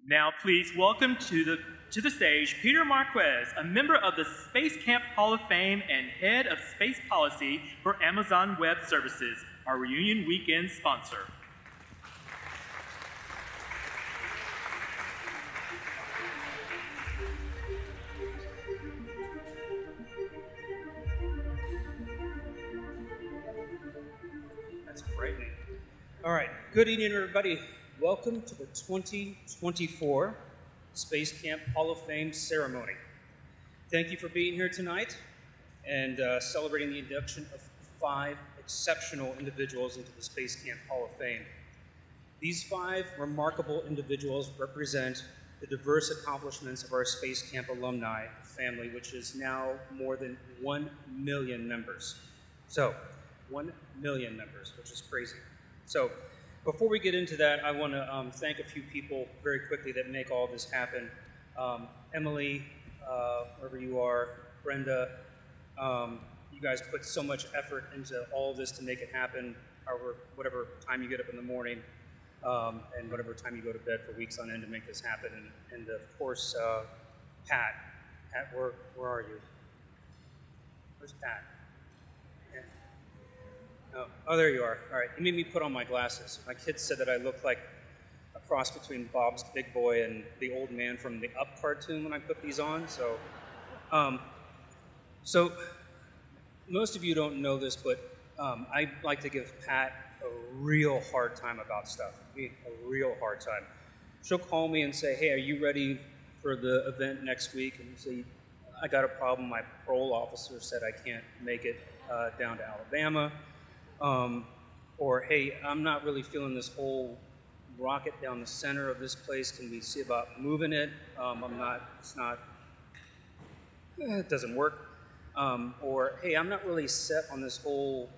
Now please welcome to the stage Peter Marquez, a member of the Space Camp Hall of Fame and head of space policy for Amazon Web Services, our reunion weekend sponsor. That's frightening. All right, good evening, everybody. Welcome to the 2024 Space Camp Hall of Fame ceremony. Thank you for being here tonight and celebrating the induction of 5 exceptional individuals into the Space Camp Hall of Fame. These 5 remarkable individuals represent the diverse accomplishments of our Space Camp alumni family, which is now more than 1 million members. So, 1 million members, which is crazy. So, before we get into that, I want to thank a few people very quickly that make all this happen. Emily, wherever you are, Brenda, you guys put so much effort into all of this to make it happen, however, whatever time you get up in the morning, and whatever time you go to bed for weeks on end to make this happen. And of course, Pat. Pat, where are you? Where's Pat? Oh, there you are. All right, you made me put on my glasses. My kids said that I looked like a cross between Bob's Big Boy and the old man from the Up cartoon when I put these on. So most of you don't know this, but I like to give Pat a real hard time about stuff. A real hard time. She'll call me and say, "Hey, are you ready for the event next week?" And say, "I got a problem. My parole officer said I can't make it down to Alabama." Or, hey, I'm not really feeling this whole rocket down the center of this place. Can we see about moving it? It doesn't work. Or, hey, I'm not really set on this whole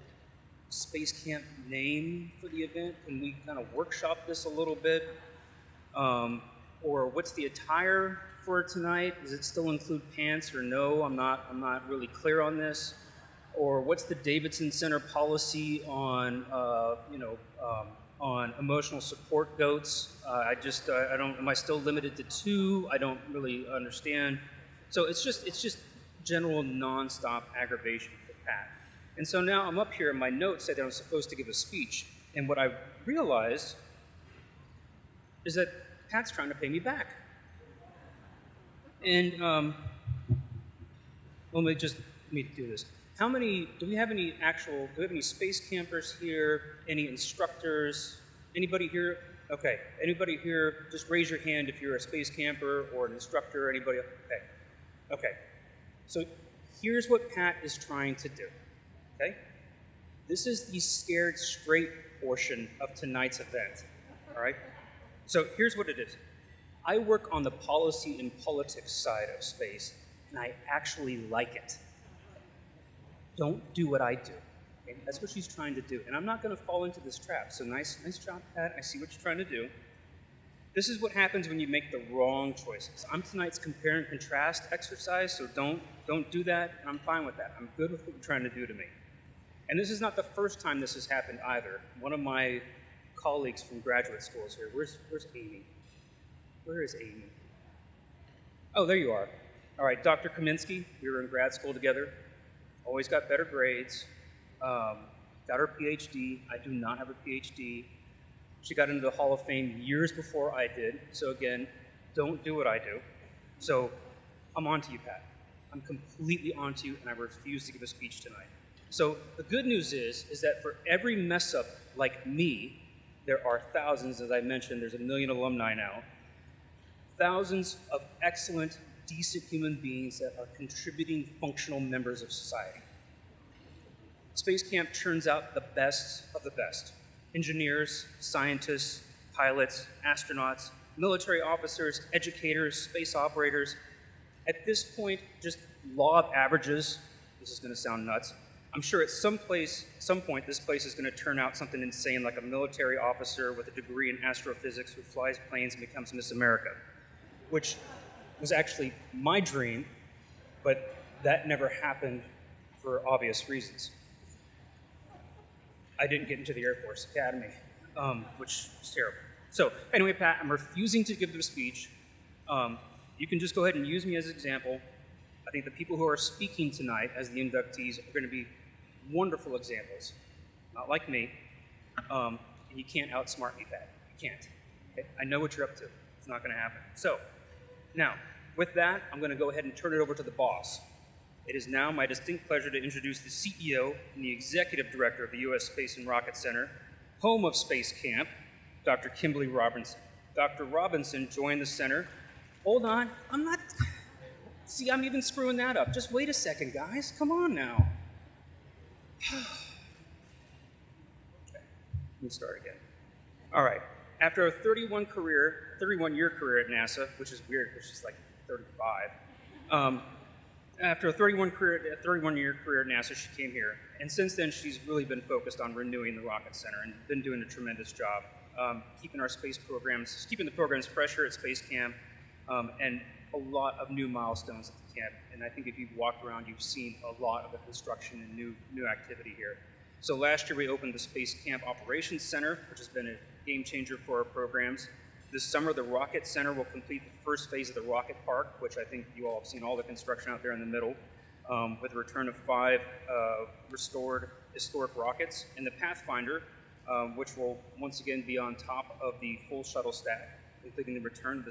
Space Camp name for the event. Can we kind of workshop this a little bit? Or what's the attire for tonight? Does it still include pants or no? I'm not really clear on this. Or what's the Davidson Center policy on, on emotional support goats? I don't. Am I still limited to 2? I don't really understand. So it's just general nonstop aggravation for Pat. And so now I'm up here, and my notes say that I'm supposed to give a speech. And what I've realized is that Pat's trying to pay me back. And let me do this. Do we have any space campers here? Any instructors? Anybody here? Okay, anybody here, just raise your hand if you're a space camper or an instructor, anybody? Okay. So here's what Pat is trying to do, okay? This is the scared straight portion of tonight's event, all right? So here's what it is. I work on the policy and politics side of space, and I actually like it. Don't do what I do. Okay? That's what she's trying to do. And I'm not going to fall into this trap. So nice job, Pat. I see what you're trying to do. This is what happens when you make the wrong choices. I'm tonight's compare and contrast exercise, so don't do that, and I'm fine with that. I'm good with what you're trying to do to me. And this is not the first time this has happened either. One of my colleagues from graduate school is here. Where's Amy? Where is Amy? Oh, there you are. All right, Dr. Kaminsky, we were in grad school together. Always got better grades, got her PhD. I do not have a PhD. She got into the Hall of Fame years before I did. So again, don't do what I do. So I'm on to you, Pat. I'm completely on to you, and I refuse to give a speech tonight. So the good news is that for every mess up like me, there are thousands, as I mentioned, there's 1 million alumni now, thousands of excellent, decent human beings that are contributing functional members of society. Space Camp churns out the best of the best. Engineers, scientists, pilots, astronauts, military officers, educators, space operators. At this point, just law of averages, this is going to sound nuts. I'm sure at some point, this place is going to turn out something insane like a military officer with a degree in astrophysics who flies planes and becomes Miss America, which was actually my dream, but that never happened for obvious reasons. I didn't get into the Air Force Academy, which was terrible. So anyway, Pat, I'm refusing to give the speech. You can just go ahead and use me as an example. I think the people who are speaking tonight as the inductees are going to be wonderful examples. Not like me. And you can't outsmart me, Pat. You can't. Okay? I know what you're up to. It's not going to happen. So, now, with that, I'm going to go ahead and turn it over to the boss. It is now my distinct pleasure to introduce the CEO and the Executive Director of the U.S. Space and Rocket Center, home of Space Camp, Dr. Kimberly Robinson. Dr. Robinson joined the center. Hold on, I'm not... See, I'm even screwing that up. Just wait a second, guys. Come on now. Okay, let me start again. All right. After a 31-year career at NASA, which is weird because she's like 35, after a 31-year career at NASA, she came here. And since then, she's really been focused on renewing the Rocket Center and been doing a tremendous job keeping the programs fresh here at Space Camp, and a lot of new milestones at the camp. And I think if you've walked around, you've seen a lot of the construction and new activity here. So last year, we opened the Space Camp Operations Center, which has been a game changer for our programs. This summer, the Rocket Center will complete the first phase of the Rocket Park, which I think you all have seen all the construction out there in the middle, with the return of 5 restored historic rockets, and the Pathfinder, which will once again be on top of the full shuttle stack, completing the return of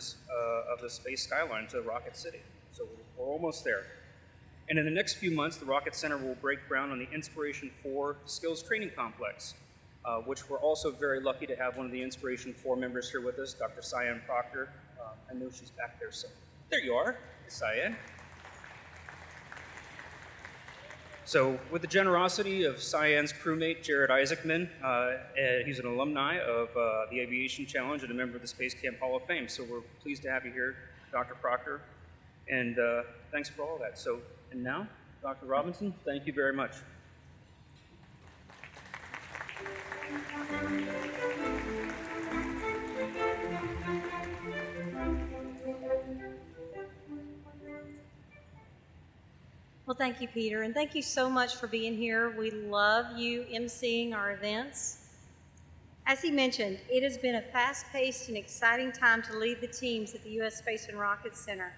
the space skyline to Rocket City. So we're almost there. And in the next few months, the Rocket Center will break ground on the Inspiration 4 Skills Training Complex, which we're also very lucky to have one of the Inspiration 4 members here with us, Dr. Cyan Proctor. I know she's back there, so there you are, Cyan. So with the generosity of Cyan's crewmate, Jared Isaacman, he's an alumni of the Aviation Challenge and a member of the Space Camp Hall of Fame. So we're pleased to have you here, Dr. Proctor, and thanks for all that. So, and now, Dr. Robinson, thank you very much. Well, thank you, Peter, and thank you so much for being here. We love you emceeing our events. As he mentioned, it has been a fast-paced and exciting time to lead the teams at the U.S. Space and Rocket Center.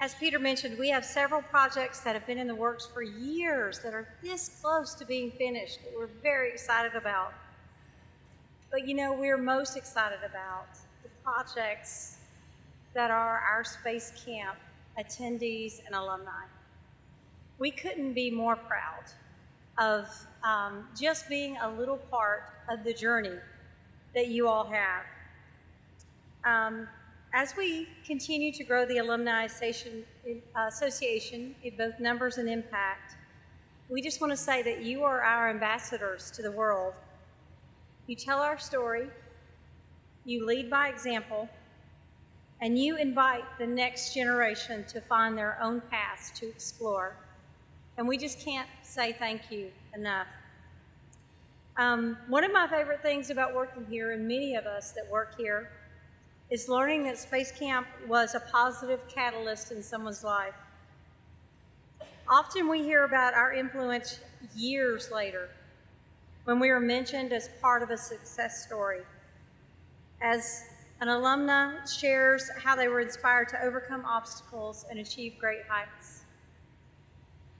As Peter mentioned, we have several projects that have been in the works for years that are this close to being finished that we're very excited about. But you know, we're most excited about the projects that are our Space Camp attendees and alumni. We couldn't be more proud of just being a little part of the journey that you all have. As we continue to grow the Alumni Association in both numbers and impact, we just want to say that you are our ambassadors to the world. You tell our story, you lead by example, and you invite the next generation to find their own paths to explore. And we just can't say thank you enough. One of my favorite things about working here, and many of us that work here, is learning that Space Camp was a positive catalyst in someone's life. Often we hear about our influence years later, when we are mentioned as part of a success story. As an alumna shares how they were inspired to overcome obstacles and achieve great heights.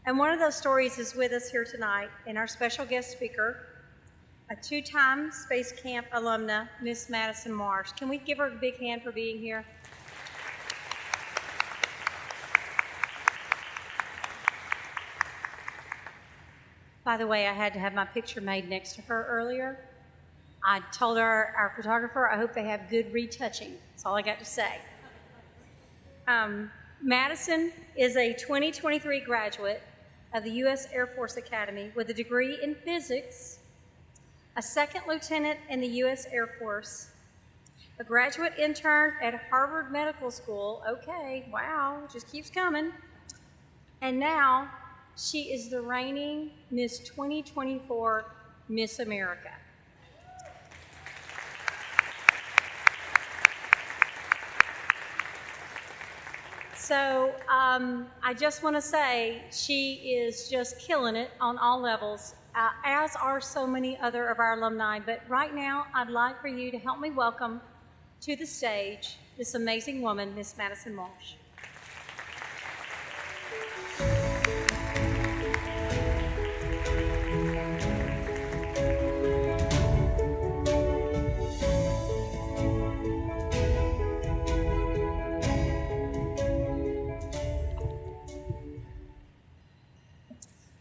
And one of those stories is with us here tonight, and our special guest speaker, a 2-time Space Camp alumna, Miss Madison Marsh. Can we give her a big hand for being here? By the way, I had to have my picture made next to her earlier. I told our photographer, I hope they have good retouching. That's all I got to say. Madison is a 2023 graduate of the U.S. Air Force Academy with a degree in physics, a second lieutenant in the U.S. Air Force, a graduate intern at Harvard Medical School. Okay, wow, just keeps coming. And now she is the reigning Miss 2024 Miss America. So I just want to say she is just killing it on all levels. as are so many other of our alumni. But right now, I'd like for you to help me welcome to the stage this amazing woman, Miss Madison Marsh.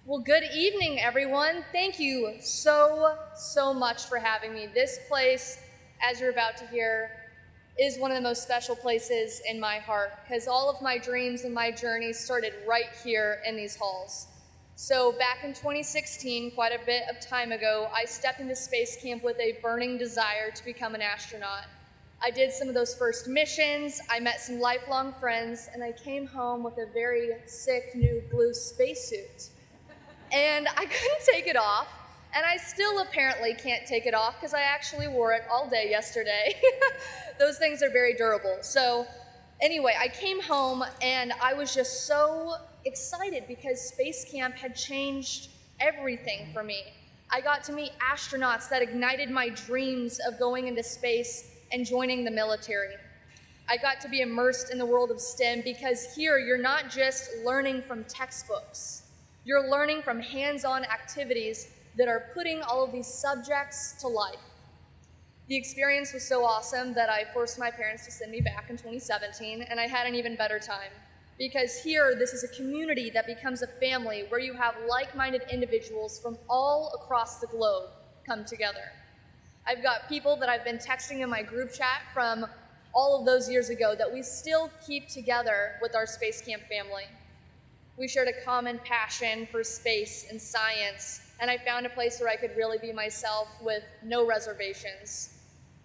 Well, good evening, everyone. Thank you so much for having me. This place, as you're about to hear, is one of the most special places in my heart because all of my dreams and my journey started right here in these halls. So back in 2016, quite a bit of time ago, I stepped into space camp with a burning desire to become an astronaut. I did some of those first missions, I met some lifelong friends, and I came home with a very sick new blue spacesuit. And I couldn't take it off, and I still apparently can't take it off because I actually wore it all day yesterday. Those things are very durable. So anyway, I came home and I was just so excited because space camp had changed everything for me. I got to meet astronauts that ignited my dreams of going into space and joining the military. I got to be immersed in the world of STEM because here you're not just learning from textbooks. You're learning from hands-on activities that are putting all of these subjects to life. The experience was so awesome that I forced my parents to send me back in 2017, and I had an even better time. Because here, this is a community that becomes a family where you have like-minded individuals from all across the globe come together. I've got people that I've been texting in my group chat from all of those years ago that we still keep together with our space camp family. We shared a common passion for space and science, and I found a place where I could really be myself with no reservations.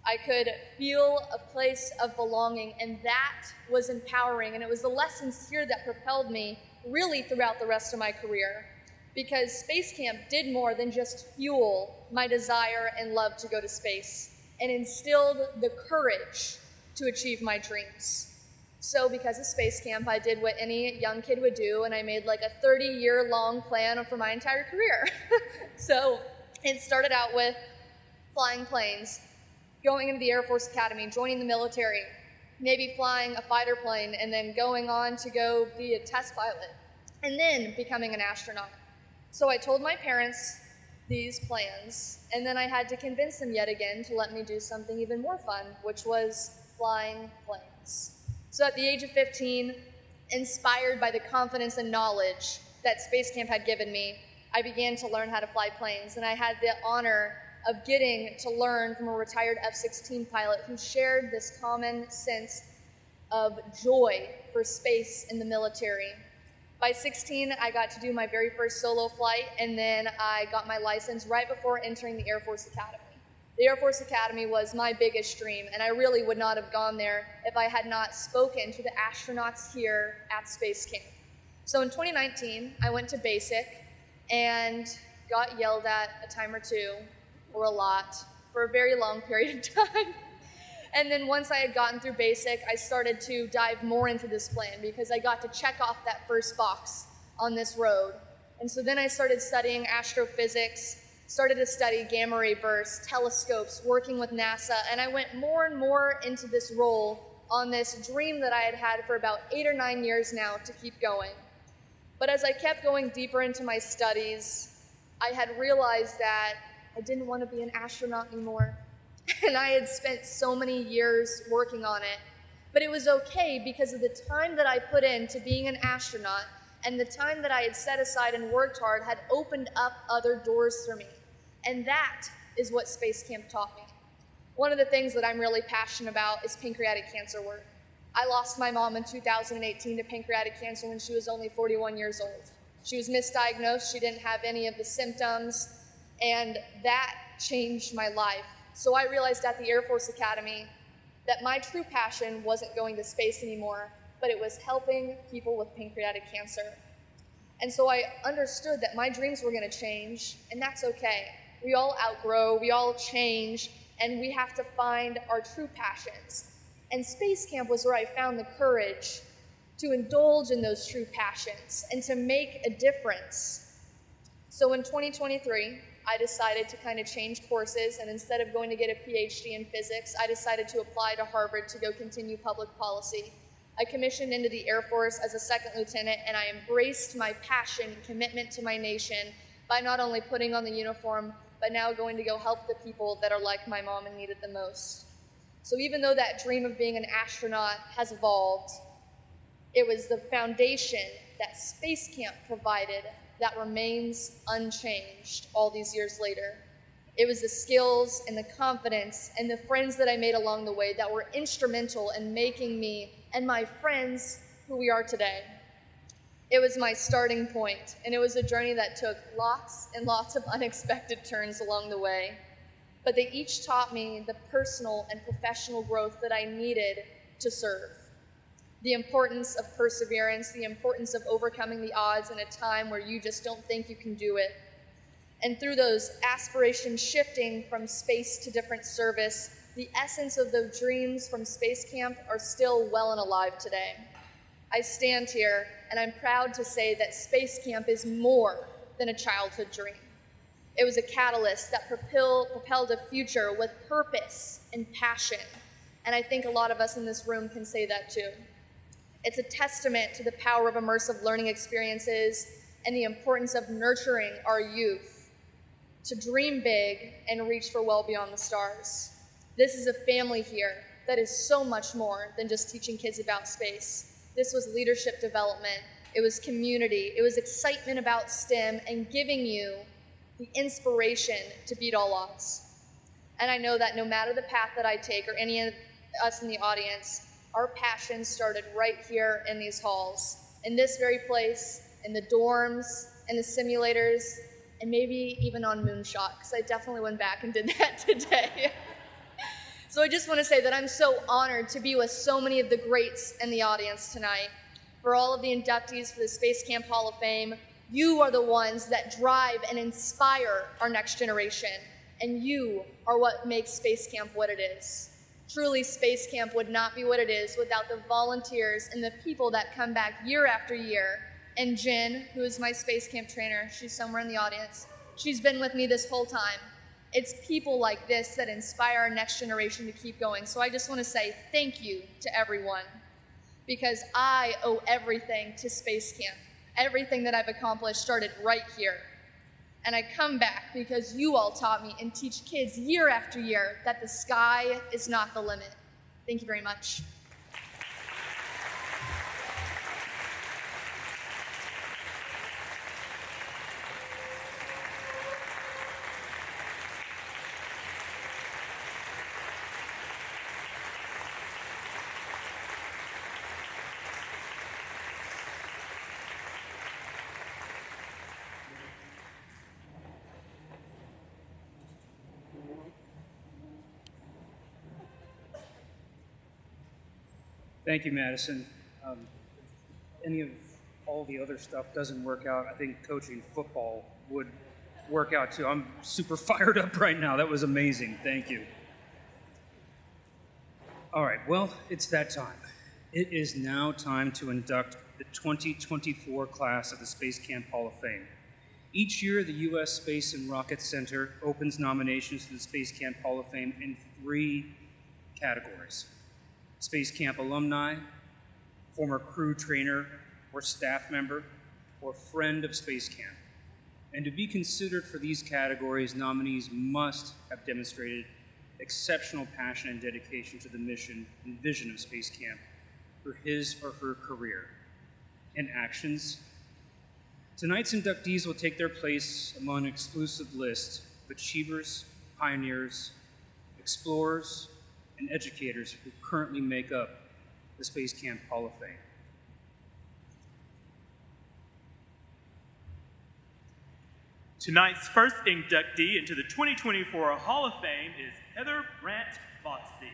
I could feel a place of belonging, and that was empowering, and it was the lessons here that propelled me really throughout the rest of my career, because space camp did more than just fuel my desire and love to go to space, and instilled the courage to achieve my dreams. So because of space camp, I did what any young kid would do, and I made like a 30-year-long plan for my entire career. So it started out with flying planes, going into the Air Force Academy, joining the military, maybe flying a fighter plane, and then going on to go be a test pilot, and then becoming an astronaut. So I told my parents these plans, and then I had to convince them yet again to let me do something even more fun, which was flying planes. So at the age of 15, inspired by the confidence and knowledge that space camp had given me, I began to learn how to fly planes, and I had the honor of getting to learn from a retired F-16 pilot who shared this common sense of joy for space in the military. By 16, I got to do my very first solo flight, and then I got my license right before entering the Air Force Academy. The Air Force Academy was my biggest dream, and I really would not have gone there if I had not spoken to the astronauts here at Space Camp. So in 2019, I went to basic and got yelled at a time or two, or a lot, for a very long period of time. And then once I had gotten through basic, I started to dive more into this plan because I got to check off that first box on this road. And so then I started studying astrophysics, started to study gamma ray bursts, telescopes, working with NASA, and I went more and more into this role on this dream that I had had for about 8 or 9 years now to keep going. But as I kept going deeper into my studies, I had realized that I didn't want to be an astronaut anymore. And I had spent so many years working on it. But it was okay because of the time that I put into being an astronaut and the time that I had set aside and worked hard had opened up other doors for me. And that is what Space Camp taught me. One of the things that I'm really passionate about is pancreatic cancer work. I lost my mom in 2018 to pancreatic cancer when she was only 41 years old. She was misdiagnosed, she didn't have any of the symptoms, and that changed my life. So I realized at the Air Force Academy that my true passion wasn't going to space anymore, but it was helping people with pancreatic cancer. And so I understood that my dreams were going to change, and that's okay. We all outgrow, we all change, and we have to find our true passions. And Space Camp was where I found the courage to indulge in those true passions and to make a difference. So in 2023, I decided to kind of change courses, and instead of going to get a PhD in physics, I decided to apply to Harvard to go continue public policy. I commissioned into the Air Force as a second lieutenant, and I embraced my passion and commitment to my nation by not only putting on the uniform, but now going to go help the people that are like my mom and need it the most. So even though that dream of being an astronaut has evolved, it was the foundation that space camp provided that remains unchanged all these years later. It was the skills and the confidence and the friends that I made along the way that were instrumental in making me and my friends who we are today. It was my starting point, and it was a journey that took lots and lots of unexpected turns along the way. But they each taught me the personal and professional growth that I needed to serve. The importance of perseverance, the importance of overcoming the odds in a time where you just don't think you can do it. And through those aspirations shifting from space to different service, the essence of those dreams from space camp are still well and alive today. I stand here and I'm proud to say that space camp is more than a childhood dream. It was a catalyst that propelled a future with purpose and passion. And I think a lot of us in this room can say that too. It's a testament to the power of immersive learning experiences and the importance of nurturing our youth to dream big and reach for well beyond the stars. This is a family here that is so much more than just teaching kids about space. This was leadership development, it was community, it was excitement about STEM and giving you the inspiration to beat all odds. And I know that no matter the path that I take or any of us in the audience, our passion started right here in these halls, in this very place, in the dorms, in the simulators, and maybe even on Moonshot, because I definitely went back and did that today. So I just want to say that I'm so honored to be with so many of the greats in the audience tonight. For all of the inductees for the Space Camp Hall of Fame, you are the ones that drive and inspire our next generation, and you are what makes Space Camp what it is. Truly, Space Camp would not be what it is without the volunteers and the people that come back year after year. And Jen, who is my Space Camp trainer, she's somewhere in the audience, she's been with me this whole time. It's people like this that inspire our next generation to keep going. So I just want to say thank you to everyone, because I owe everything to Space Camp. Everything that I've accomplished started right here. And I come back because you all taught me and teach kids year after year that the sky is not the limit. Thank you very much. Thank you, Madison. Any of all the other stuff doesn't work out, I think coaching football would work out too. I'm super fired up right now. That was amazing. Thank you. All right, well, it's that time. It is now time to induct the 2024 class of the Space Camp Hall of Fame. Each year, the U.S. Space and Rocket Center opens nominations for the Space Camp Hall of Fame in 3 categories: Space Camp alumni, former crew trainer or staff member, or friend of Space Camp. And to be considered for these categories, nominees must have demonstrated exceptional passion and dedication to the mission and vision of Space Camp for his or her career and actions. Tonight's inductees will take their place among an exclusive list of achievers, pioneers, explorers, and educators who currently make up the Space Camp Hall of Fame. Tonight's first inductee into the 2024 Hall of Fame is Heather Brant Bogstie.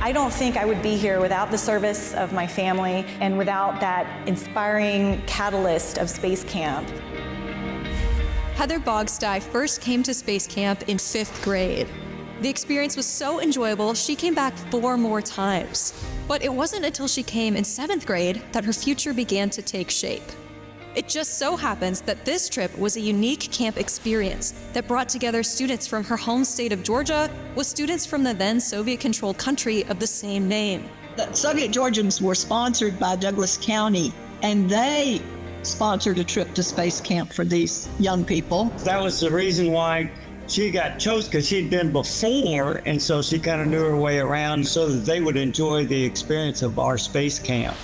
I don't think I would be here without the service of my family and without that inspiring catalyst of Space Camp. Heather Bogstie first came to Space Camp in 5th grade. The experience was so enjoyable, she came back 4 more times. But it wasn't until she came in 7th grade that her future began to take shape. It just so happens that this trip was a unique camp experience that brought together students from her home state of Georgia with students from the then Soviet-controlled country of the same name. The Soviet Georgians were sponsored by Douglas County, and they sponsored a trip to space camp for these young people. That was the reason why she got chosen, because she'd been before, and so she kind of knew her way around so that they would enjoy the experience of our space camp.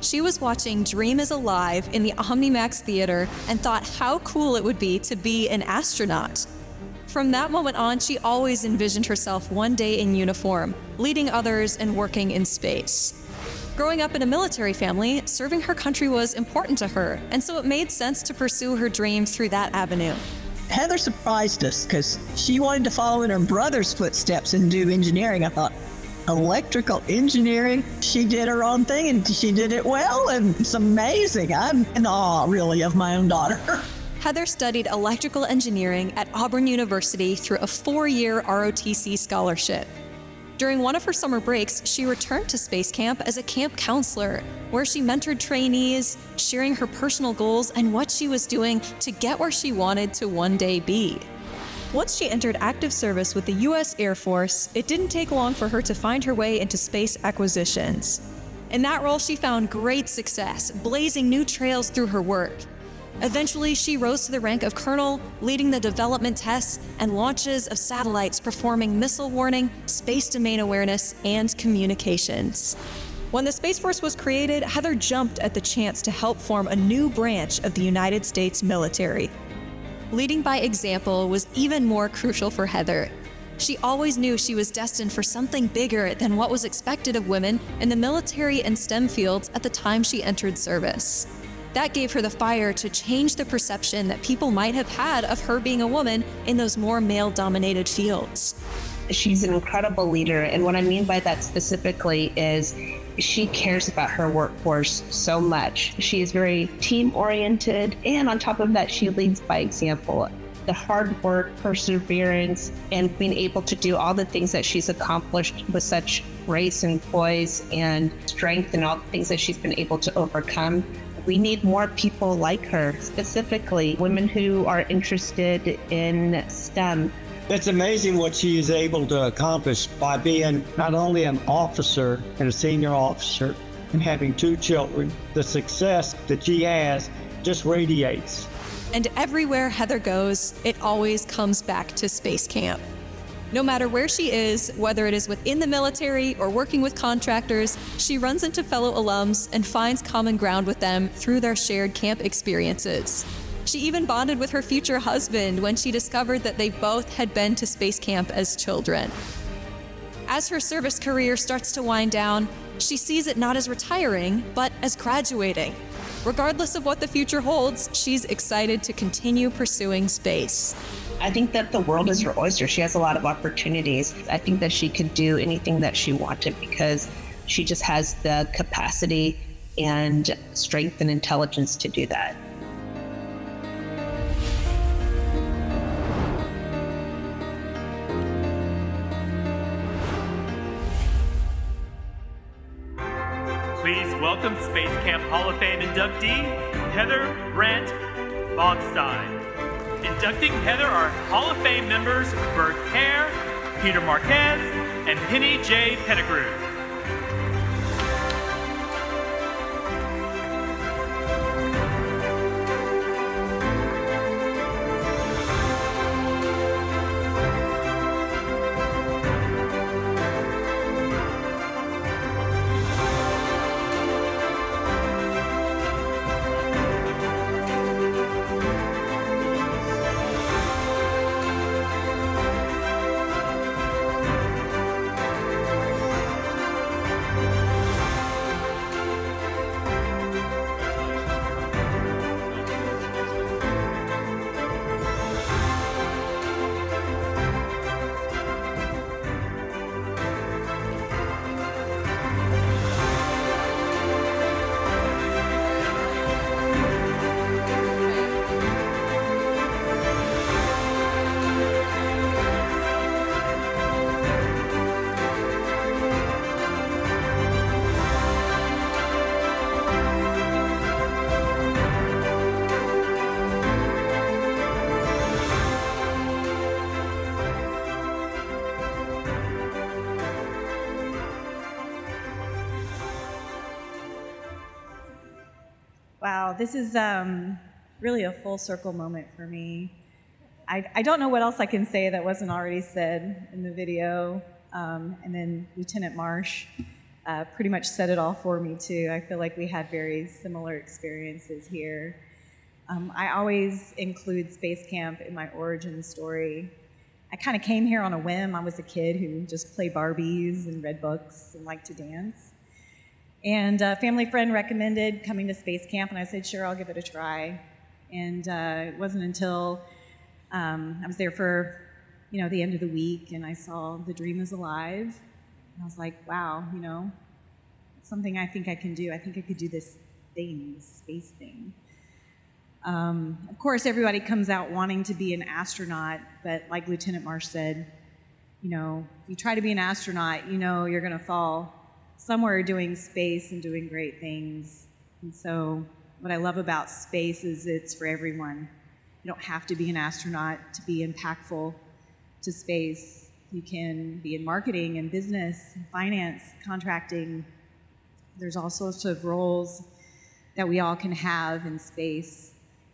She was watching Dream is Alive in the OmniMax Theater and thought how cool it would be to be an astronaut. From that moment on, she always envisioned herself one day in uniform, leading others and working in space. Growing up in a military family, serving her country was important to her, and so it made sense to pursue her dreams through that avenue. Heather surprised us because she wanted to follow in her brother's footsteps and do engineering. I thought, electrical engineering? She did her own thing and she did it well, and it's amazing. I'm in awe, really, of my own daughter. Heather studied electrical engineering at Auburn University through a 4-year ROTC scholarship. During one of her summer breaks, she returned to space camp as a camp counselor, where she mentored trainees, sharing her personal goals and what she was doing to get where she wanted to one day be. Once she entered active service with the U.S. Air Force, it didn't take long for her to find her way into space acquisitions. In that role, she found great success, blazing new trails through her work. Eventually, she rose to the rank of colonel, leading the development tests and launches of satellites performing missile warning, space domain awareness, and communications. When the Space Force was created, Heather jumped at the chance to help form a new branch of the United States military. Leading by example was even more crucial for Heather. She always knew she was destined for something bigger than what was expected of women in the military and STEM fields at the time she entered service. That gave her the fire to change the perception that people might have had of her being a woman in those more male-dominated fields. She's an incredible leader, and what I mean by that specifically is she cares about her workforce so much. She is very team-oriented, and on top of that, she leads by example. The hard work, perseverance, and being able to do all the things that she's accomplished with such grace and poise and strength and all the things that she's been able to overcome. We need more people like her, specifically women who are interested in STEM. It's amazing what she is able to accomplish by being not only an officer and a senior officer and having 2 children. The success that she has just radiates. And everywhere Heather goes, it always comes back to space camp. No matter where she is, whether it is within the military or working with contractors, she runs into fellow alums and finds common ground with them through their shared camp experiences. She even bonded with her future husband when she discovered that they both had been to space camp as children. As her service career starts to wind down, she sees it not as retiring, but as graduating. Regardless of what the future holds, she's excited to continue pursuing space. I think that the world is her oyster. She has a lot of opportunities. I think that she could do anything that she wanted because she just has the capacity and strength and intelligence to do that. Please welcome Space Camp Hall of Fame inductee, Heather Brant Bogstie. Inducting Heather are Hall of Fame members Bert Hare, Peter Marquez, and Penny J. Pettigrew. Wow, this is really a full circle moment for me. I don't know what else I can say that wasn't already said in the video. And then Lieutenant Marsh pretty much said it all for me too. I feel like we had very similar experiences here. I always include Space Camp in my origin story. I kind of came here on a whim. I was a kid who just played Barbies and read books and liked to dance. And a family friend recommended coming to Space Camp, and I said, sure, I'll give it a try. And it wasn't until I was there for, the end of the week, and I saw The Dream is Alive. And I was like, wow, it's something I think I can do. I think I could do this thing, this space thing. Of course, everybody comes out wanting to be an astronaut, but like Lieutenant Marsh said, if you try to be an astronaut, you're going to fall somewhere doing space and doing great things. And so what I love about space is it's for everyone. You don't have to be an astronaut to be impactful to space. You can be in marketing and business, and finance, contracting. There's all sorts of roles that we all can have in space.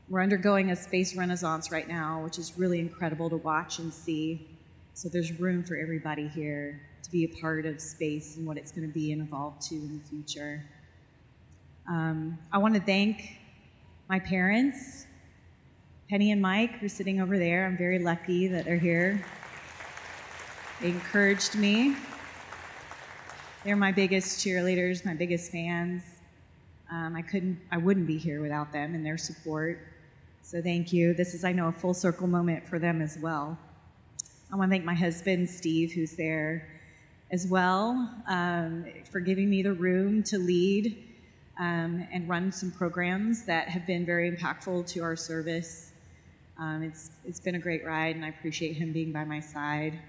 We're undergoing a space renaissance right now, which is really incredible to watch and see. So there's room for everybody here to be a part of space and what it's going to be and evolve to in the future. I want to thank my parents, Penny and Mike, who are sitting over there. I'm very lucky that they're here. They encouraged me. They're my biggest cheerleaders, my biggest fans. I wouldn't be here without them and their support. So thank you. This is, I know, a full circle moment for them as well. I want to thank my husband, Steve, who's there as well, for giving me the room to lead and run some programs that have been very impactful to our service. It's been a great ride, and I appreciate him being by my side.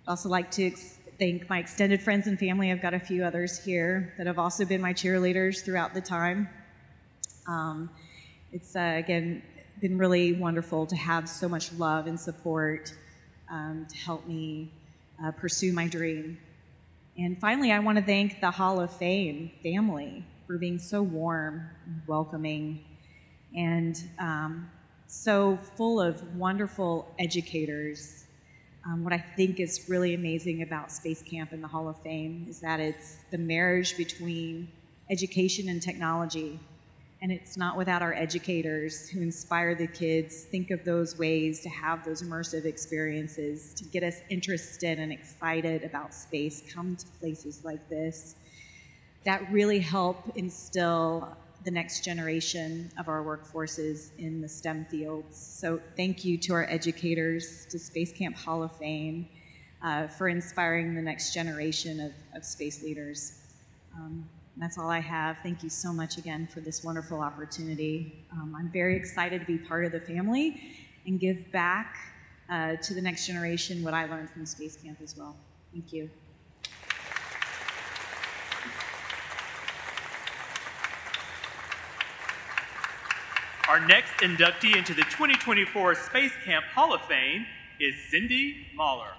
I'd also like to thank my extended friends and family. I've got a few others here that have also been my cheerleaders throughout the time. It's, again, been really wonderful to have so much love and support to help me pursue my dream. And finally, I want to thank the Hall of Fame family for being so warm and welcoming and so full of wonderful educators. What I think is really amazing about Space Camp and the Hall of Fame is that it's the marriage between education and technology. And it's not without our educators who inspire the kids, think of those ways to have those immersive experiences, to get us interested and excited about space, come to places like this, that really help instill the next generation of our workforces in the STEM fields. So thank you to our educators, to Space Camp Hall of Fame, for inspiring the next generation of space leaders. That's all I have. Thank you so much again for this wonderful opportunity. I'm very excited to be part of the family and give back to the next generation what I learned from Space Camp as well. Thank you. Our next inductee into the 2024 Space Camp Hall of Fame is Cindy Mahler.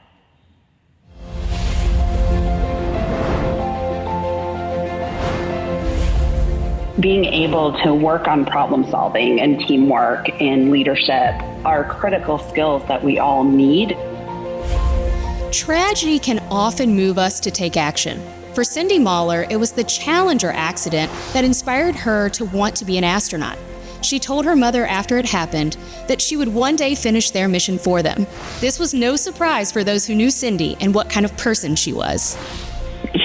Being able to work on problem solving and teamwork and leadership are critical skills that we all need. Tragedy can often move us to take action. For Cindy Mahler, it was the Challenger accident that inspired her to want to be an astronaut. She told her mother after it happened that she would one day finish their mission for them. This was no surprise for those who knew Cindy and what kind of person she was.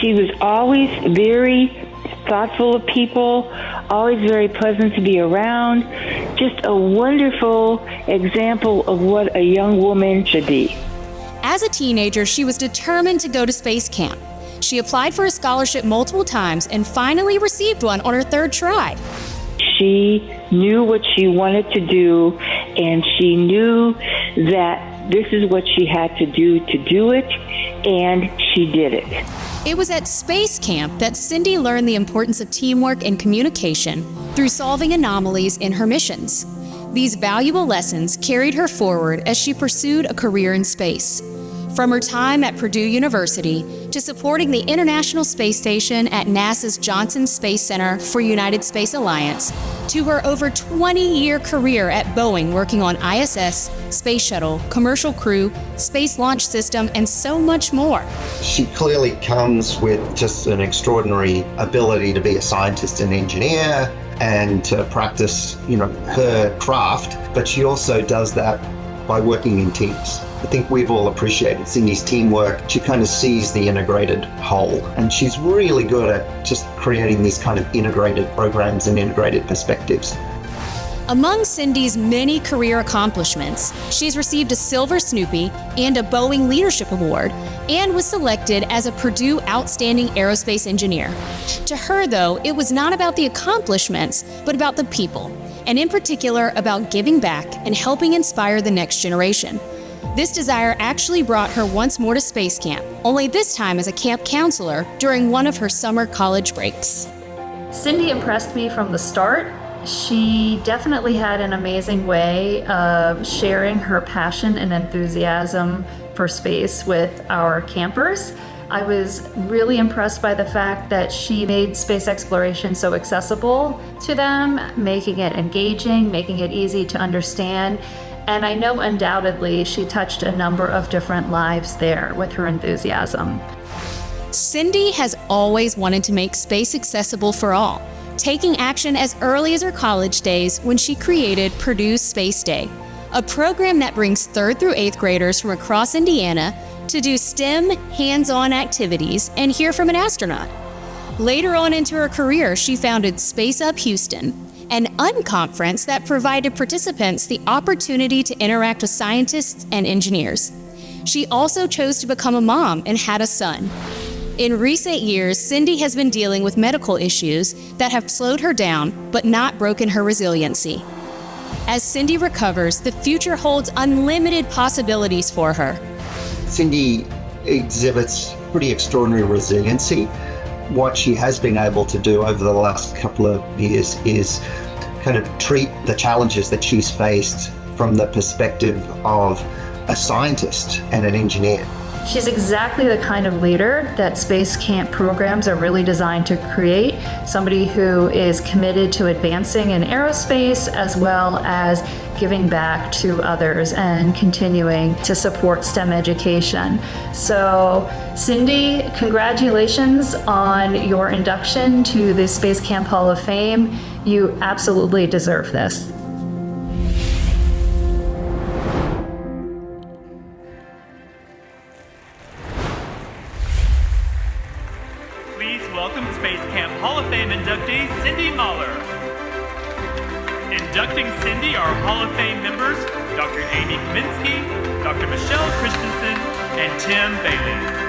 She was always very thoughtful of people, always very pleasant to be around, just a wonderful example of what a young woman should be. As a teenager, she was determined to go to space camp. She applied for a scholarship multiple times and finally received one on her third try. She knew what she wanted to do, and she knew that this is what she had to do it, and she did it. It was at space camp that Cindy learned the importance of teamwork and communication through solving anomalies in her missions. These valuable lessons carried her forward as she pursued a career in space. From her time at Purdue University to supporting the International Space Station at NASA's Johnson Space Center for United Space Alliance, to her over 20-year career at Boeing working on ISS, Space Shuttle, Commercial Crew, Space Launch System, and so much more. She clearly comes with just an extraordinary ability to be a scientist and engineer and to practice, her craft, but she also does that by working in teams. I think we've all appreciated Cindy's teamwork. She kind of sees the integrated whole, and she's really good at just creating these kind of integrated programs and integrated perspectives. Among Cindy's many career accomplishments, she's received a Silver Snoopy and a Boeing Leadership Award, and was selected as a Purdue Outstanding Aerospace Engineer. To her, though, it was not about the accomplishments, but about the people, and in particular about giving back and helping inspire the next generation. This desire actually brought her once more to space camp, only this time as a camp counselor during one of her summer college breaks. Cindy impressed me from the start. She definitely had an amazing way of sharing her passion and enthusiasm for space with our campers. I was really impressed by the fact that she made space exploration so accessible to them, making it engaging, making it easy to understand. And I know undoubtedly she touched a number of different lives there with her enthusiasm. Cindy has always wanted to make space accessible for all, taking action as early as her college days when she created Purdue Space Day, a program that brings 3rd through 8th graders from across Indiana to do STEM hands-on activities and hear from an astronaut. Later on into her career, she founded Space Up Houston, an unconference that provided participants the opportunity to interact with scientists and engineers. She also chose to become a mom and had a son. In recent years, Cindy has been dealing with medical issues that have slowed her down, but not broken her resiliency. As Cindy recovers, the future holds unlimited possibilities for her. Cindy exhibits pretty extraordinary resiliency. What she has been able to do over the last couple of years is kind of treat the challenges that she's faced from the perspective of a scientist and an engineer. She's exactly the kind of leader that space camp programs are really designed to create. Somebody who is committed to advancing in aerospace as well as giving back to others and continuing to support STEM education. So, Cindy, congratulations on your induction to the Space Camp Hall of Fame. You absolutely deserve this. Please welcome Space Camp Hall of Fame inductee Cindy Mahler. Inducting Cindy are Hall of Fame members Dr. Amy Kaminsky, Dr. Michelle Christensen, and Tim Bailey.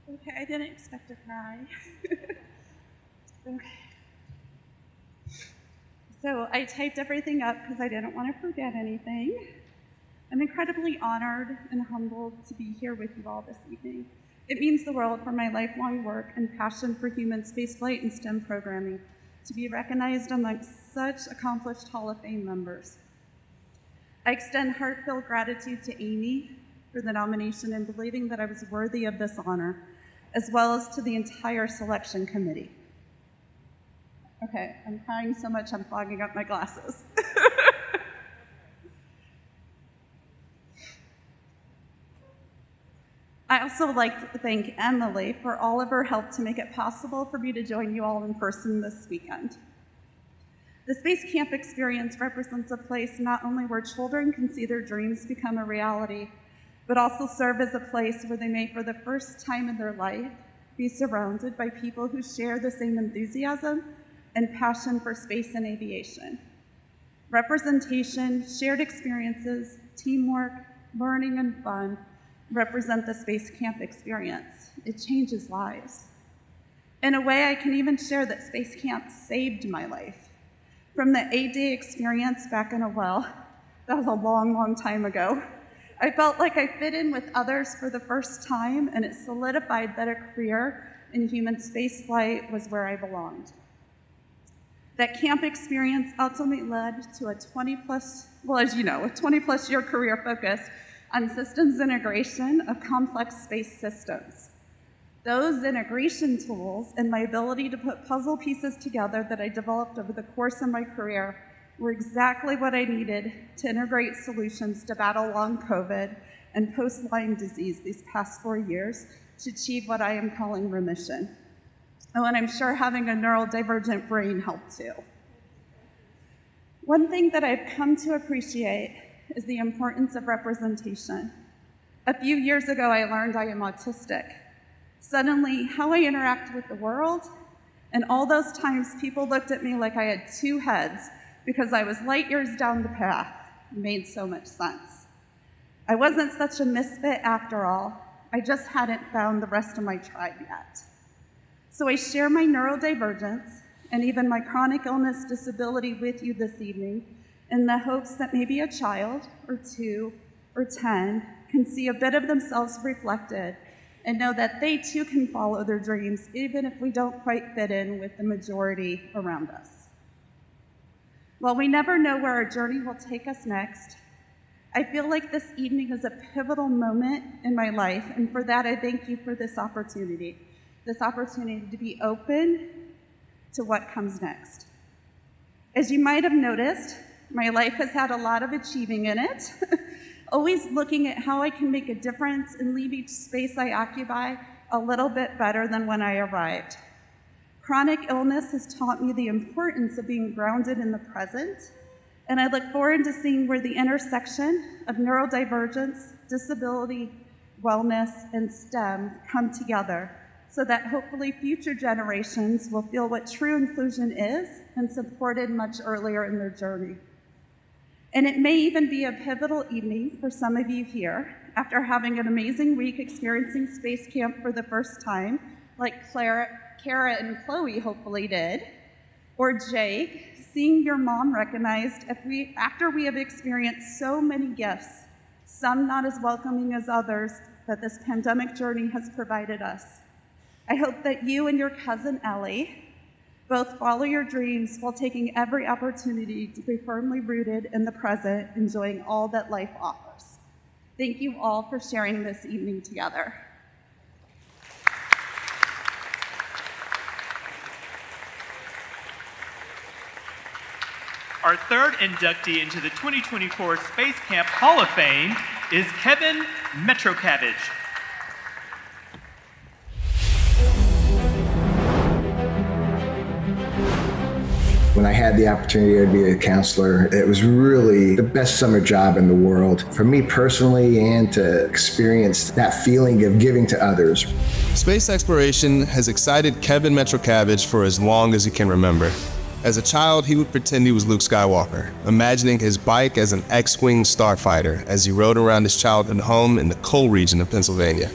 Okay, I didn't expect to cry. Okay. So I typed everything up because I didn't want to forget anything. I'm incredibly honored and humbled to be here with you all this evening. It means the world for my lifelong work and passion for human spaceflight and STEM programming to be recognized amongst such accomplished Hall of Fame members. I extend heartfelt gratitude to Amy for the nomination and believing that I was worthy of this honor, as well as to the entire selection committee. Okay, I'm crying so much I'm fogging up my glasses. I also like to thank Emily for all of her help to make it possible for me to join you all in person this weekend. The space camp experience represents a place not only where children can see their dreams become a reality, but also serve as a place where they may, for the first time in their life, be surrounded by people who share the same enthusiasm and passion for space and aviation. Representation, shared experiences, teamwork, learning, and fun represent the space camp experience. It changes lives. In a way, I can even share that space camp saved my life. From the 8-day experience back in a well, that was a long, long time ago, I felt like I fit in with others for the first time, and it solidified that a career in human spaceflight was where I belonged. That camp experience ultimately led to a 20-plus year career focus on systems integration of complex space systems. Those integration tools and my ability to put puzzle pieces together that I developed over the course of my career were exactly what I needed to integrate solutions to battle long COVID and post-Lyme disease these past 4 years to achieve what I am calling remission. Oh, and I'm sure having a neurodivergent brain helped too. One thing that I've come to appreciate is the importance of representation. A few years ago, I learned I am autistic. Suddenly, how I interact with the world, and all those times people looked at me like I had two heads because I was light years down the path, made so much sense. I wasn't such a misfit after all. I just hadn't found the rest of my tribe yet. So I share my neurodivergence and even my chronic illness disability with you this evening in the hopes that maybe a child or 2 or 10 can see a bit of themselves reflected and know that they too can follow their dreams even if we don't quite fit in with the majority around us. While we never know where our journey will take us next, I feel like this evening is a pivotal moment in my life, and for that I thank you for this opportunity to be open to what comes next. As you might have noticed, my life has had a lot of achieving in it, always looking at how I can make a difference and leave each space I occupy a little bit better than when I arrived. Chronic illness has taught me the importance of being grounded in the present, and I look forward to seeing where the intersection of neurodivergence, disability, wellness, and STEM come together so that hopefully future generations will feel what true inclusion is and supported much earlier in their journey. And it may even be a pivotal evening for some of you here after having an amazing week experiencing space camp for the first time, like Kara and Chloe hopefully did, or Jake, seeing your mom recognized after we have experienced so many gifts, some not as welcoming as others, that this pandemic journey has provided us. I hope that you and your cousin Ellie both follow your dreams while taking every opportunity to be firmly rooted in the present, enjoying all that life offers. Thank you all for sharing this evening together. Our third inductee into the 2024 Space Camp Hall of Fame is Kevin Metrocavage. When I had the opportunity to be a counselor, it was really the best summer job in the world for me personally, and to experience that feeling of giving to others. Space exploration has excited Kevin Metrocavage for as long as he can remember. As a child, he would pretend he was Luke Skywalker, imagining his bike as an X-Wing starfighter as he rode around his childhood home in the coal region of Pennsylvania.